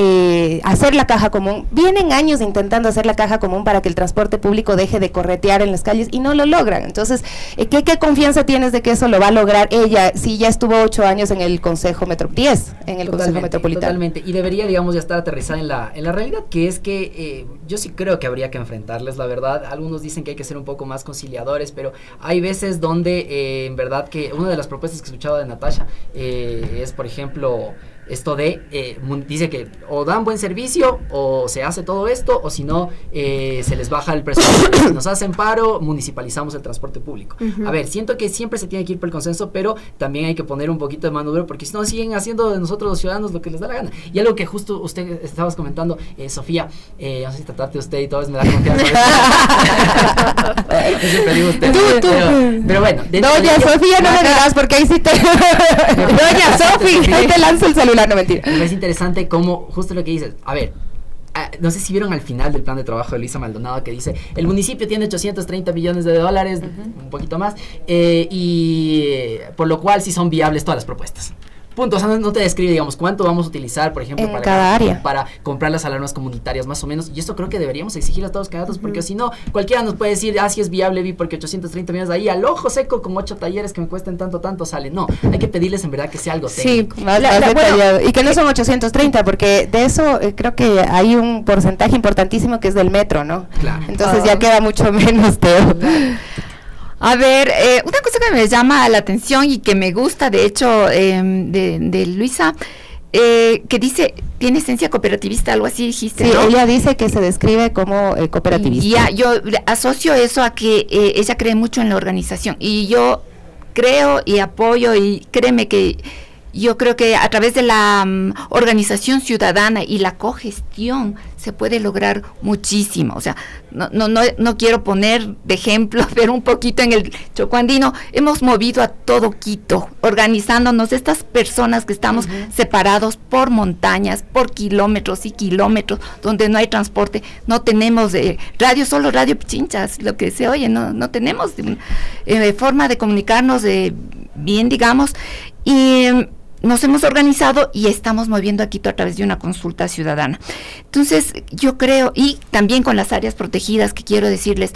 hacer la caja común. Vienen años intentando hacer la caja común para que el transporte público deje de corretear en las calles y no lo logran. Entonces, ¿qué confianza tienes de que eso lo va a lograr ella si ya estuvo 8 años en el Consejo Consejo Metropolitano? Totalmente, y debería, digamos, ya estar aterrizada en la realidad, que es que yo sí creo que habría que enfrentarles, la verdad. Algunos dicen que hay que ser un poco más conciliadores, pero hay veces donde, en verdad, que una de las propuestas que escuchaba de Natasha es, por ejemplo, esto de, dice que o dan buen servicio o se hace todo esto, o si no, se les baja el presupuesto. Si nos hacen paro, municipalizamos el transporte público. A ver, siento que siempre se tiene que ir por el consenso, pero también hay que poner un poquito de mano dura, porque si no, siguen haciendo de nosotros los ciudadanos lo que les da la gana. Y algo que justo usted estabas comentando, Sofía, no sé si tratarte usted y todo, me da confianza. Siempre digo usted. Pero bueno. Doña Sofía, no me digas, porque ahí sí te... Doña Sofía, ahí te lanzo el celular. No, mentira. Me parece interesante cómo, justo lo que dices, a ver, no sé si vieron al final del plan de trabajo de Luisa Maldonado, que dice, el municipio tiene 830 millones de dólares, un poquito más, y por lo cual sí son viables todas las propuestas. Punto, o sea, no te describe, digamos, cuánto vamos a utilizar, por ejemplo, para comprar las alarmas comunitarias, más o menos, y esto creo que deberíamos exigir a todos los candidatos, porque si no, cualquiera nos puede decir, si es viable, vi, porque 830 millones ahí, al ojo seco, con 8 talleres que me cuesten tanto, sale. No, hay que pedirles en verdad que sea algo técnico. Sí, más detallado. Y que no son 830, porque de eso creo que hay un porcentaje importantísimo que es del metro, ¿no? Claro. Entonces ya queda mucho menos, Teo. A ver, una cosa que me llama la atención y que me gusta, de hecho, de Luisa, que dice, tiene esencia cooperativista, algo así dijiste, sí, ¿no? Ella dice que se describe como cooperativista. Y yo asocio eso a que ella cree mucho en la organización, y yo creo y apoyo, y créeme que yo creo que a través de la organización ciudadana y la cogestión se puede lograr muchísimo. O sea, no quiero poner de ejemplo, pero un poquito en el Chocoandino hemos movido a todo Quito, organizándonos estas personas que estamos separados por montañas, por kilómetros y kilómetros, donde no hay transporte, no tenemos radio, solo Radio Pichincha, lo que se oye, no tenemos forma de comunicarnos bien, digamos, y nos hemos organizado y estamos moviendo a Quito a través de una consulta ciudadana. Entonces, yo creo, y también con las áreas protegidas, que quiero decirles,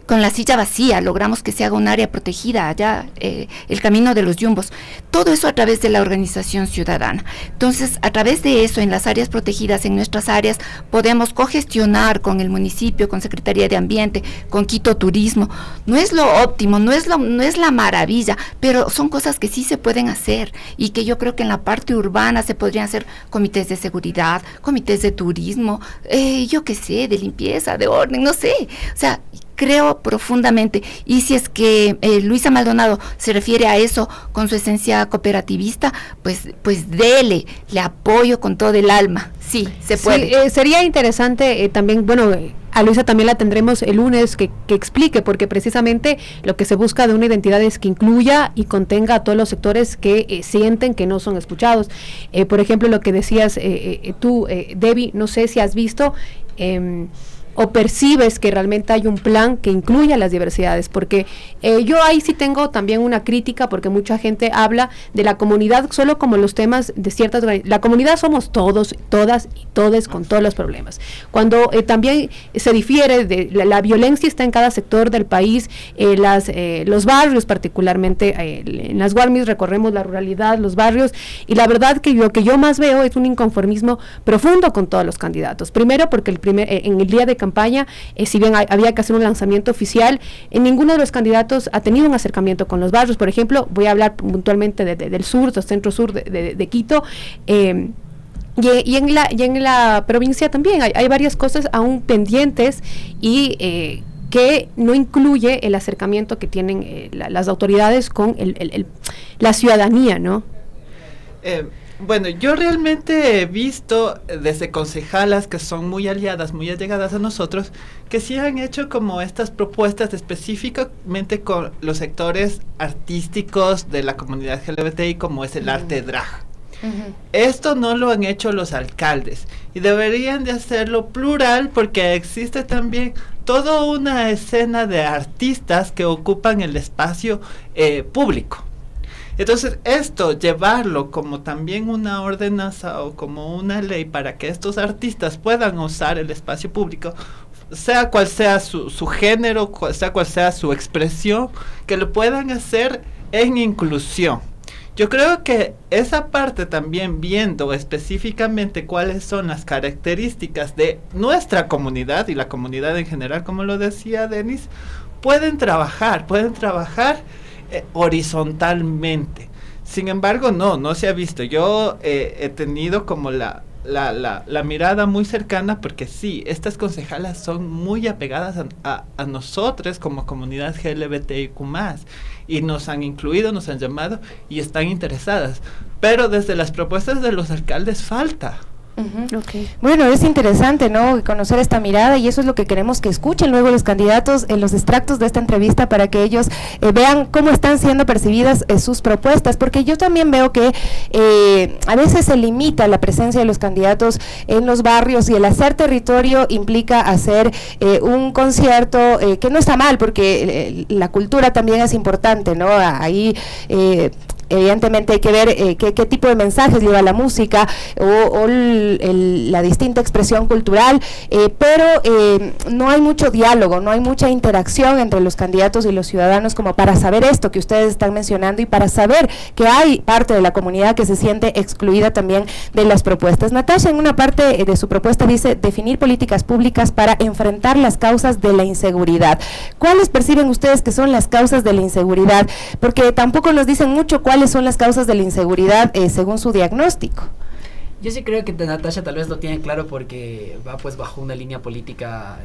con la silla vacía logramos que se haga un área protegida allá, el camino de los Yumbos, todo eso a través de la organización ciudadana. Entonces, a través de eso, en las áreas protegidas, en nuestras áreas, podemos cogestionar con el municipio, con Secretaría de Ambiente, con Quito Turismo. No es lo óptimo, no es la maravilla, pero son cosas que sí se pueden hacer, y que yo creo que en la parte urbana se podrían hacer comités de seguridad, comités de turismo, yo qué sé, de limpieza, de orden, no sé, o sea, creo profundamente. Y si es que Luisa Maldonado se refiere a eso con su esencia cooperativista, pues dele, le apoyo con todo el alma. Sí, se puede. Sí, sería interesante también, bueno, a Luisa también la tendremos el lunes que explique, porque precisamente lo que se busca de una identidad es que incluya y contenga a todos los sectores que sienten que no son escuchados. Por ejemplo, lo que decías tú, Debbie, no sé si has visto o percibes que realmente hay un plan que incluya las diversidades, porque yo ahí sí tengo también una crítica, porque mucha gente habla de la comunidad solo como los temas de ciertas, la comunidad somos todos, todas y todes con todos los problemas, cuando también se difiere de la violencia está en cada sector del país, los barrios particularmente, en las Guarmis recorremos la ruralidad, los barrios, y la verdad que lo que yo más veo es un inconformismo profundo con todos los candidatos, primero porque en el día de campaña, si bien había que hacer un lanzamiento oficial, ninguno de los candidatos ha tenido un acercamiento con los barrios. Por ejemplo, voy a hablar puntualmente del sur, del centro sur de Quito, y en la provincia también hay varias cosas aún pendientes y que no incluye el acercamiento que tienen las autoridades con la ciudadanía, ¿no? Bueno, yo realmente he visto desde concejalas que son muy aliadas, muy allegadas a nosotros, que sí han hecho como estas propuestas específicamente con los sectores artísticos de la comunidad LGBTI, como es el arte drag. Esto no lo han hecho los alcaldes y deberían de hacerlo plural, porque existe también toda una escena de artistas que ocupan el espacio público. Entonces, esto, llevarlo como también una ordenanza o como una ley para que estos artistas puedan usar el espacio público, sea cual sea su género, sea cual sea su expresión, que lo puedan hacer en inclusión. Yo creo que esa parte también, viendo específicamente cuáles son las características de nuestra comunidad y la comunidad en general, como lo decía Denis, pueden trabajar horizontalmente. Sin embargo, no se ha visto. Yo he tenido como la mirada muy cercana, porque sí, estas concejalas son muy apegadas a nosotros como comunidad LGBTIQ+, y nos han incluido, nos han llamado y están interesadas, pero desde las propuestas de los alcaldes falta. Okay. Bueno, es interesante, ¿no?, conocer esta mirada, y eso es lo que queremos que escuchen luego los candidatos en los extractos de esta entrevista, para que ellos vean cómo están siendo percibidas sus propuestas, porque yo también veo que a veces se limita la presencia de los candidatos en los barrios, y el hacer territorio implica hacer un concierto, que no está mal, porque la cultura también es importante, ¿no? Ahí evidentemente hay que ver qué tipo de mensajes lleva la música o la distinta expresión cultural, pero no hay mucho diálogo, no hay mucha interacción entre los candidatos y los ciudadanos como para saber esto que ustedes están mencionando, y para saber que hay parte de la comunidad que se siente excluida también de las propuestas. Natasha, en una parte de su propuesta, dice definir políticas públicas para enfrentar las causas de la inseguridad. ¿Cuáles perciben ustedes que son las causas de la inseguridad? Porque tampoco nos dicen mucho cuáles son las causas de la inseguridad según su diagnóstico. Yo sí creo que Natasha tal vez lo tiene claro, porque va pues bajo una línea política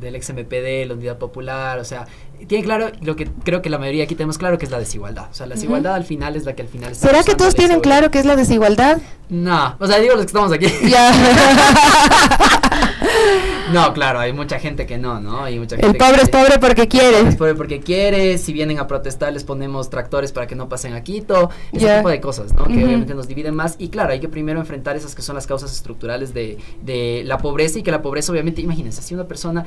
del ex-MPD, la Unidad Popular, o sea, tiene claro lo que creo que la mayoría aquí tenemos claro, que es la desigualdad. O sea, la desigualdad al final es la que al final... ¿Será que todos tienen claro qué es la desigualdad? No, o sea, digo los que estamos aquí. Ya. No, claro, hay mucha gente que no, hay mucha gente. El pobre es pobre porque quiere. Es pobre porque quiere. Si vienen a protestar les ponemos tractores para que no pasen a Quito. Ese tipo de cosas, ¿no? Que obviamente nos dividen más. Y claro, hay que primero enfrentar esas que son las causas estructurales de la pobreza, y que la pobreza obviamente, imagínense, si una persona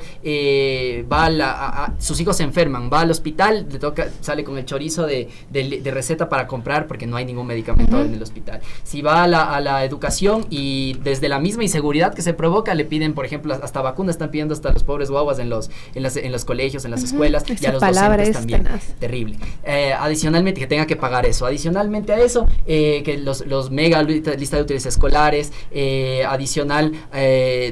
va sus hijos se enferman, va al hospital, le toca, sale con el chorizo de receta para comprar porque no hay ningún medicamento en el hospital. Si va a la educación, y desde la misma inseguridad que se provoca le piden, por ejemplo, hasta vacunas están pidiendo hasta los pobres guaguas en los colegios, en las escuelas, y a los docentes también. Terrible. Adicionalmente, que tenga que pagar eso. Adicionalmente a eso, que los mega lista de útiles escolares, adicional,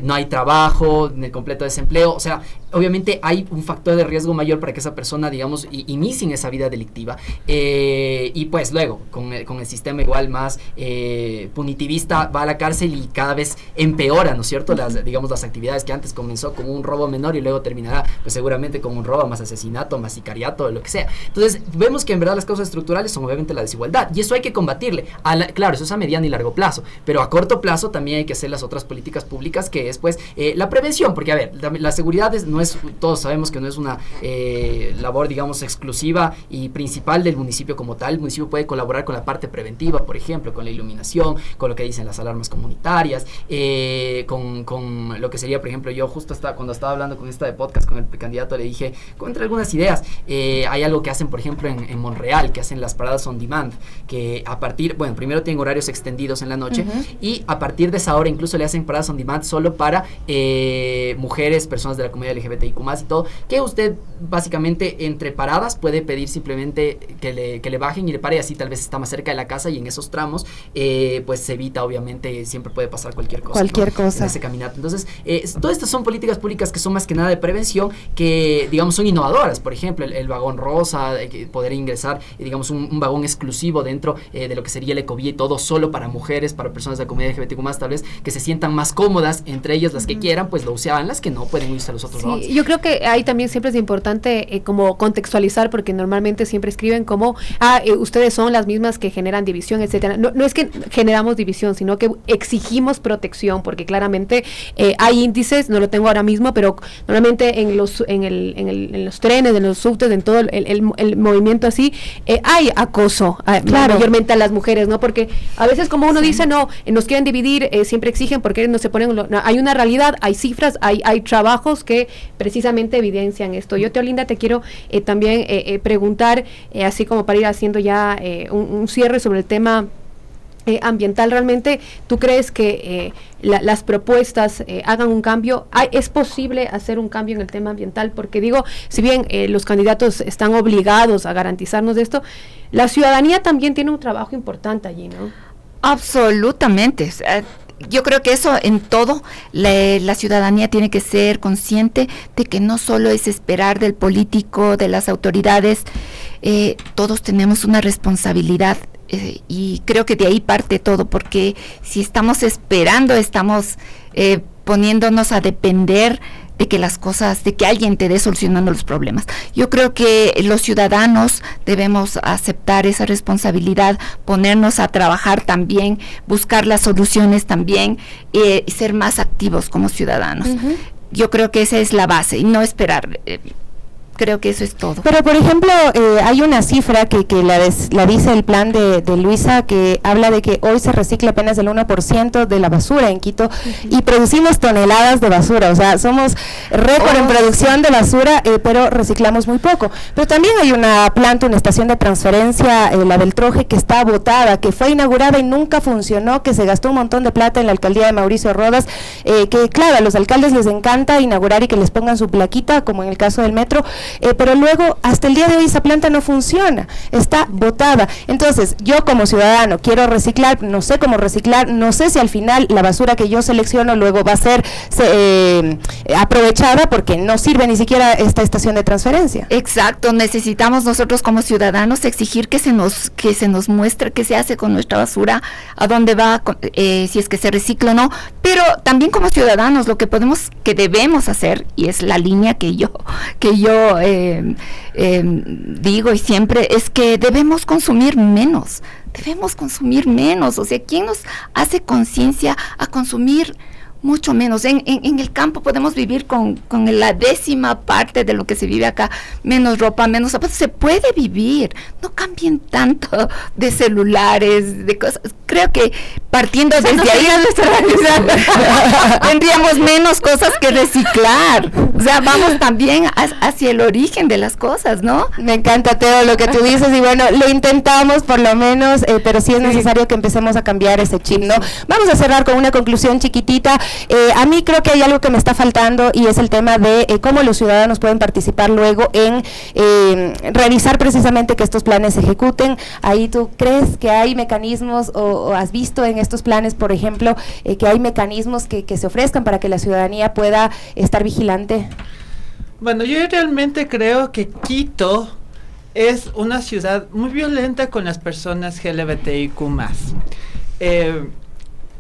no hay trabajo, en el completo desempleo. O sea, obviamente hay un factor de riesgo mayor para que esa persona, digamos, inicie esa vida delictiva. Y pues luego, con el sistema igual más punitivista, va a la cárcel y cada vez empeora, ¿no es cierto? Las actividades que antes comenzó con un robo menor y luego terminará pues seguramente con un robo más asesinato, más sicariato, lo que sea. Entonces vemos que en verdad las causas estructurales son obviamente la desigualdad, y eso hay que combatirle. Claro, eso es a mediano y largo plazo, pero a corto plazo también hay que hacer las otras políticas públicas, que es pues la prevención, porque a ver, la seguridad todos sabemos que no es una labor, digamos, exclusiva y principal del municipio como tal. El municipio puede colaborar con la parte preventiva, por ejemplo, con la iluminación, con lo que dicen las alarmas comunitarias, con lo que sería, por ejemplo, yo justo cuando estaba hablando con esta de podcast con el candidato, le dije, entre algunas ideas, hay algo que hacen, por ejemplo, en Monreal, que hacen las paradas on demand, que primero tienen horarios extendidos en la noche, y a partir de esa hora incluso le hacen paradas on demand solo para mujeres, personas de la comunidad LGBTIQ+, y todo, que usted básicamente entre paradas puede pedir simplemente que le bajen y le pare, así tal vez está más cerca de la casa, y en esos tramos pues se evita, obviamente, siempre puede pasar cualquier cosa. Cualquier cosa. En ese caminato. Entonces, todas estas son políticas públicas que son más que nada de prevención, que digamos son innovadoras. Por ejemplo, el vagón rosa, poder ingresar, digamos, un vagón exclusivo dentro de lo que sería el ecovía y todo, solo para mujeres, para personas de la comunidad LGBTQ+, tal vez, que se sientan más cómodas, entre ellas las que quieran, pues lo usaban, las que no pueden irse a los otros vagones. Yo creo que ahí también siempre es importante como contextualizar, porque normalmente siempre escriben como, ustedes son las mismas que generan división, etcétera. No es que generamos división, sino que exigimos protección, porque claramente hay índices, no lo tengo ahora mismo, pero normalmente en los trenes, en los subtes, en todo el movimiento así, hay acoso, mayormente a las mujeres, ¿no? Porque a veces como uno dice, no, nos quieren dividir, siempre exigen porque no se ponen, hay una realidad, hay cifras, hay trabajos que precisamente evidencian esto. Yo, Teolinda, te quiero también preguntar, así como para ir haciendo ya un cierre sobre el tema ambiental. ¿Realmente tú crees que las propuestas hagan un cambio? ¿Es posible hacer un cambio en el tema ambiental? Porque digo, si bien los candidatos están obligados a garantizarnos esto, la ciudadanía también tiene un trabajo importante allí, ¿no? Absolutamente. Yo creo que eso en todo, la ciudadanía tiene que ser consciente de que no solo es esperar del político, de las autoridades, todos tenemos una responsabilidad. Y creo que de ahí parte todo, porque si estamos esperando, estamos poniéndonos a depender de que las cosas, de que alguien te dé solucionando los problemas. Yo creo que los ciudadanos debemos aceptar esa responsabilidad, ponernos a trabajar también, buscar las soluciones también, y ser más activos como ciudadanos. Uh-huh. Yo creo que esa es la base, y no esperar. Creo que eso es todo. Pero, por ejemplo, hay una cifra que la dice el plan de Luisa, que habla de que hoy se recicla apenas el 1% de la basura en Quito, y producimos toneladas de basura. O sea, somos récord en producción de basura, pero reciclamos muy poco. Pero también hay una planta, una estación de transferencia, la del Troje, que está botada, que fue inaugurada y nunca funcionó, que se gastó un montón de plata en la alcaldía de Mauricio Rodas, que claro, a los alcaldes les encanta inaugurar y que les pongan su plaquita, como en el caso del metro, pero luego hasta el día de hoy esa planta no funciona, está botada. Entonces yo como ciudadano quiero reciclar, no sé cómo reciclar, no sé si al final la basura que yo selecciono luego va a ser aprovechada, porque no sirve ni siquiera esta estación de transferencia. Exacto, necesitamos nosotros como ciudadanos exigir que se nos muestre qué se hace con nuestra basura, a dónde va, si es que se recicla o no, pero también como ciudadanos lo que debemos hacer, y es la línea que yo digo y siempre, es que debemos consumir menos, o sea, ¿quién nos hace conciencia a consumir mucho menos? En el campo podemos vivir con la 10ª parte de lo que se vive acá, menos ropa, menos zapatos, se puede vivir, no cambien tanto de celulares, de cosas. Creo que partiendo desde ahí tendríamos menos cosas que reciclar. O sea, vamos también hacia el origen de las cosas, ¿no? Me encanta, Teo, lo que tú dices, y bueno, lo intentamos por lo menos, pero sí es necesario que empecemos a cambiar ese chip, ¿no? Vamos a cerrar con una conclusión chiquitita. A mí creo que hay algo que me está faltando, y es el tema de cómo los ciudadanos pueden participar luego en realizar precisamente que estos planes se ejecuten. Ahí, ¿tú crees que hay mecanismos o has visto en estos planes, por ejemplo, que hay mecanismos que se ofrezcan para que la ciudadanía pueda estar vigilante? Bueno, yo realmente creo que Quito es una ciudad muy violenta con las personas LGBTIQ+.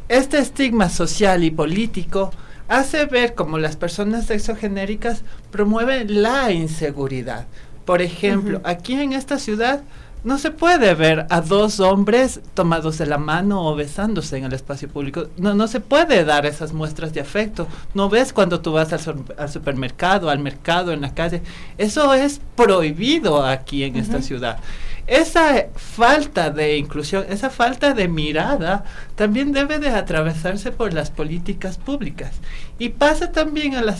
Este estigma social y político hace ver como las personas sexogenéricas promueven la inseguridad. Por ejemplo, aquí en esta ciudad no se puede ver a dos hombres tomados de la mano o besándose en el espacio público. No se puede dar esas muestras de afecto. No ves cuando tú vas al supermercado, al mercado, en la calle. Eso es prohibido aquí en esta ciudad. Esa falta de inclusión, esa falta de mirada, también debe de atravesarse por las políticas públicas. Y pasa también a la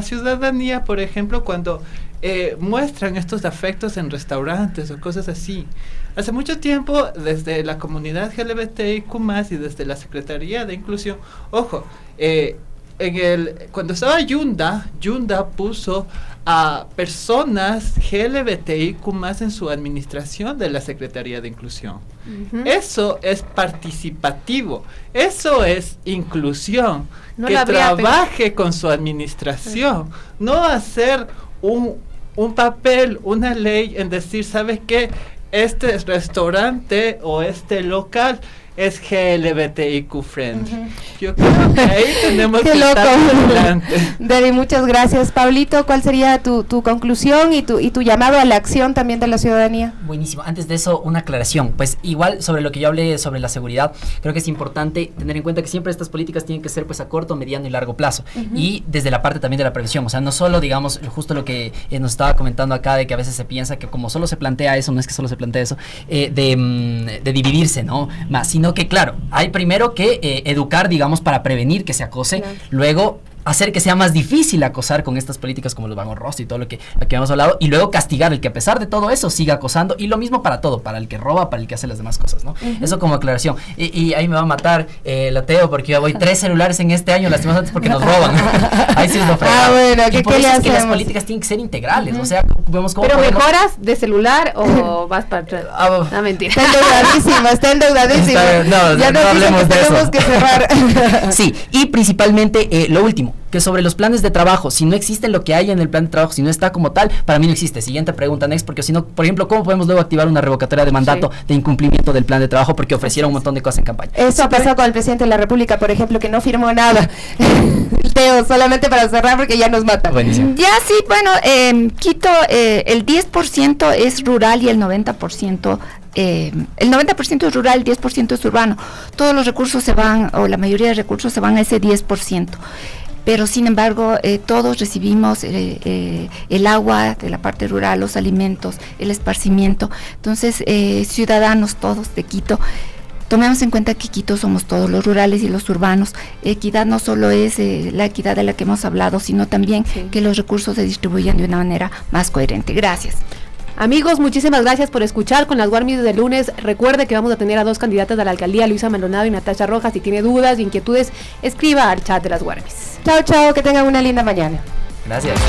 ciudadanía, por ejemplo, cuando muestran estos afectos en restaurantes o cosas así. Hace mucho tiempo, desde la comunidad LGBTIQ+, y desde la Secretaría de Inclusión, ojo, cuando estaba Yunda puso a personas LGBTIQ+ en su administración de la Secretaría de Inclusión. Eso es participativo, eso es inclusión, No que la habría trabaje con su administración, no hacer un papel, una ley en decir, ¿sabes qué? Este restaurante o este local es GLBTIQ friendly. Yo creo que ahí tenemos que estar adelante. Dedi, muchas gracias. Pablito, ¿cuál sería tu conclusión y tu llamado a la acción también de la ciudadanía? Buenísimo. Antes de eso, una aclaración. Pues igual sobre lo que yo hablé sobre la seguridad, creo que es importante tener en cuenta que siempre estas políticas tienen que ser pues a corto, mediano y largo plazo. Y desde la parte también de la prevención. O sea, no solo, digamos, justo lo que nos estaba comentando acá, de que a veces se piensa que como solo se plantea eso, no es que solo se plantea eso, de dividirse, ¿no? Más, sino que, claro, hay primero que educar, digamos, para prevenir que se acose, luego hacer que sea más difícil acosar con estas políticas como los vagos rostro y todo lo que hemos hablado, y luego castigar el que a pesar de todo eso siga acosando, y lo mismo para todo, para el que roba, para el que hace las demás cosas, ¿no? Eso como aclaración. Y ahí me va a matar la Teo, porque yo voy 3 celulares en este año, lastimosamente porque nos roban. Ahí sí es lo fregado. Bueno, y por eso es que las políticas tienen que ser integrales, o sea, vemos cómo ¿Pero podemos... mejoras de celular o vas para atrás? No, mentira. Está endeudadísima. No, ya nos hablemos de eso. Tenemos que cerrar. Sí, y principalmente lo último, que sobre los planes de trabajo, si no existe lo que hay en el plan de trabajo, si no está como tal, para mí no existe. Siguiente pregunta, Next, porque si no, por ejemplo, ¿cómo podemos luego activar una revocatoria de mandato de incumplimiento del plan de trabajo? Porque ofrecieron un montón de cosas en campaña. Eso pasó con el presidente de la República, por ejemplo, que no firmó nada. Teo, solamente para cerrar porque ya nos mata. Buenísimo. Ya sí, bueno, Quito, el 10% es rural y el 90% es rural, el 10% es urbano. Todos los recursos se van, o la mayoría de recursos se van a ese 10%. Pero sin embargo, todos recibimos el agua de la parte rural, los alimentos, el esparcimiento. Entonces, ciudadanos todos de Quito, tomemos en cuenta que Quito somos todos, los rurales y los urbanos. Equidad no solo es la equidad de la que hemos hablado, sino también que los recursos se distribuyan de una manera más coherente. Gracias. Amigos, muchísimas gracias por escuchar con las Warmis de lunes. Recuerde que vamos a tener a 2 candidatas a la alcaldía, Luisa Maldonado y Natasha Rojas. Si tiene dudas e inquietudes, escriba al chat de las Warmis. Chao, chao, que tengan una linda mañana. Gracias.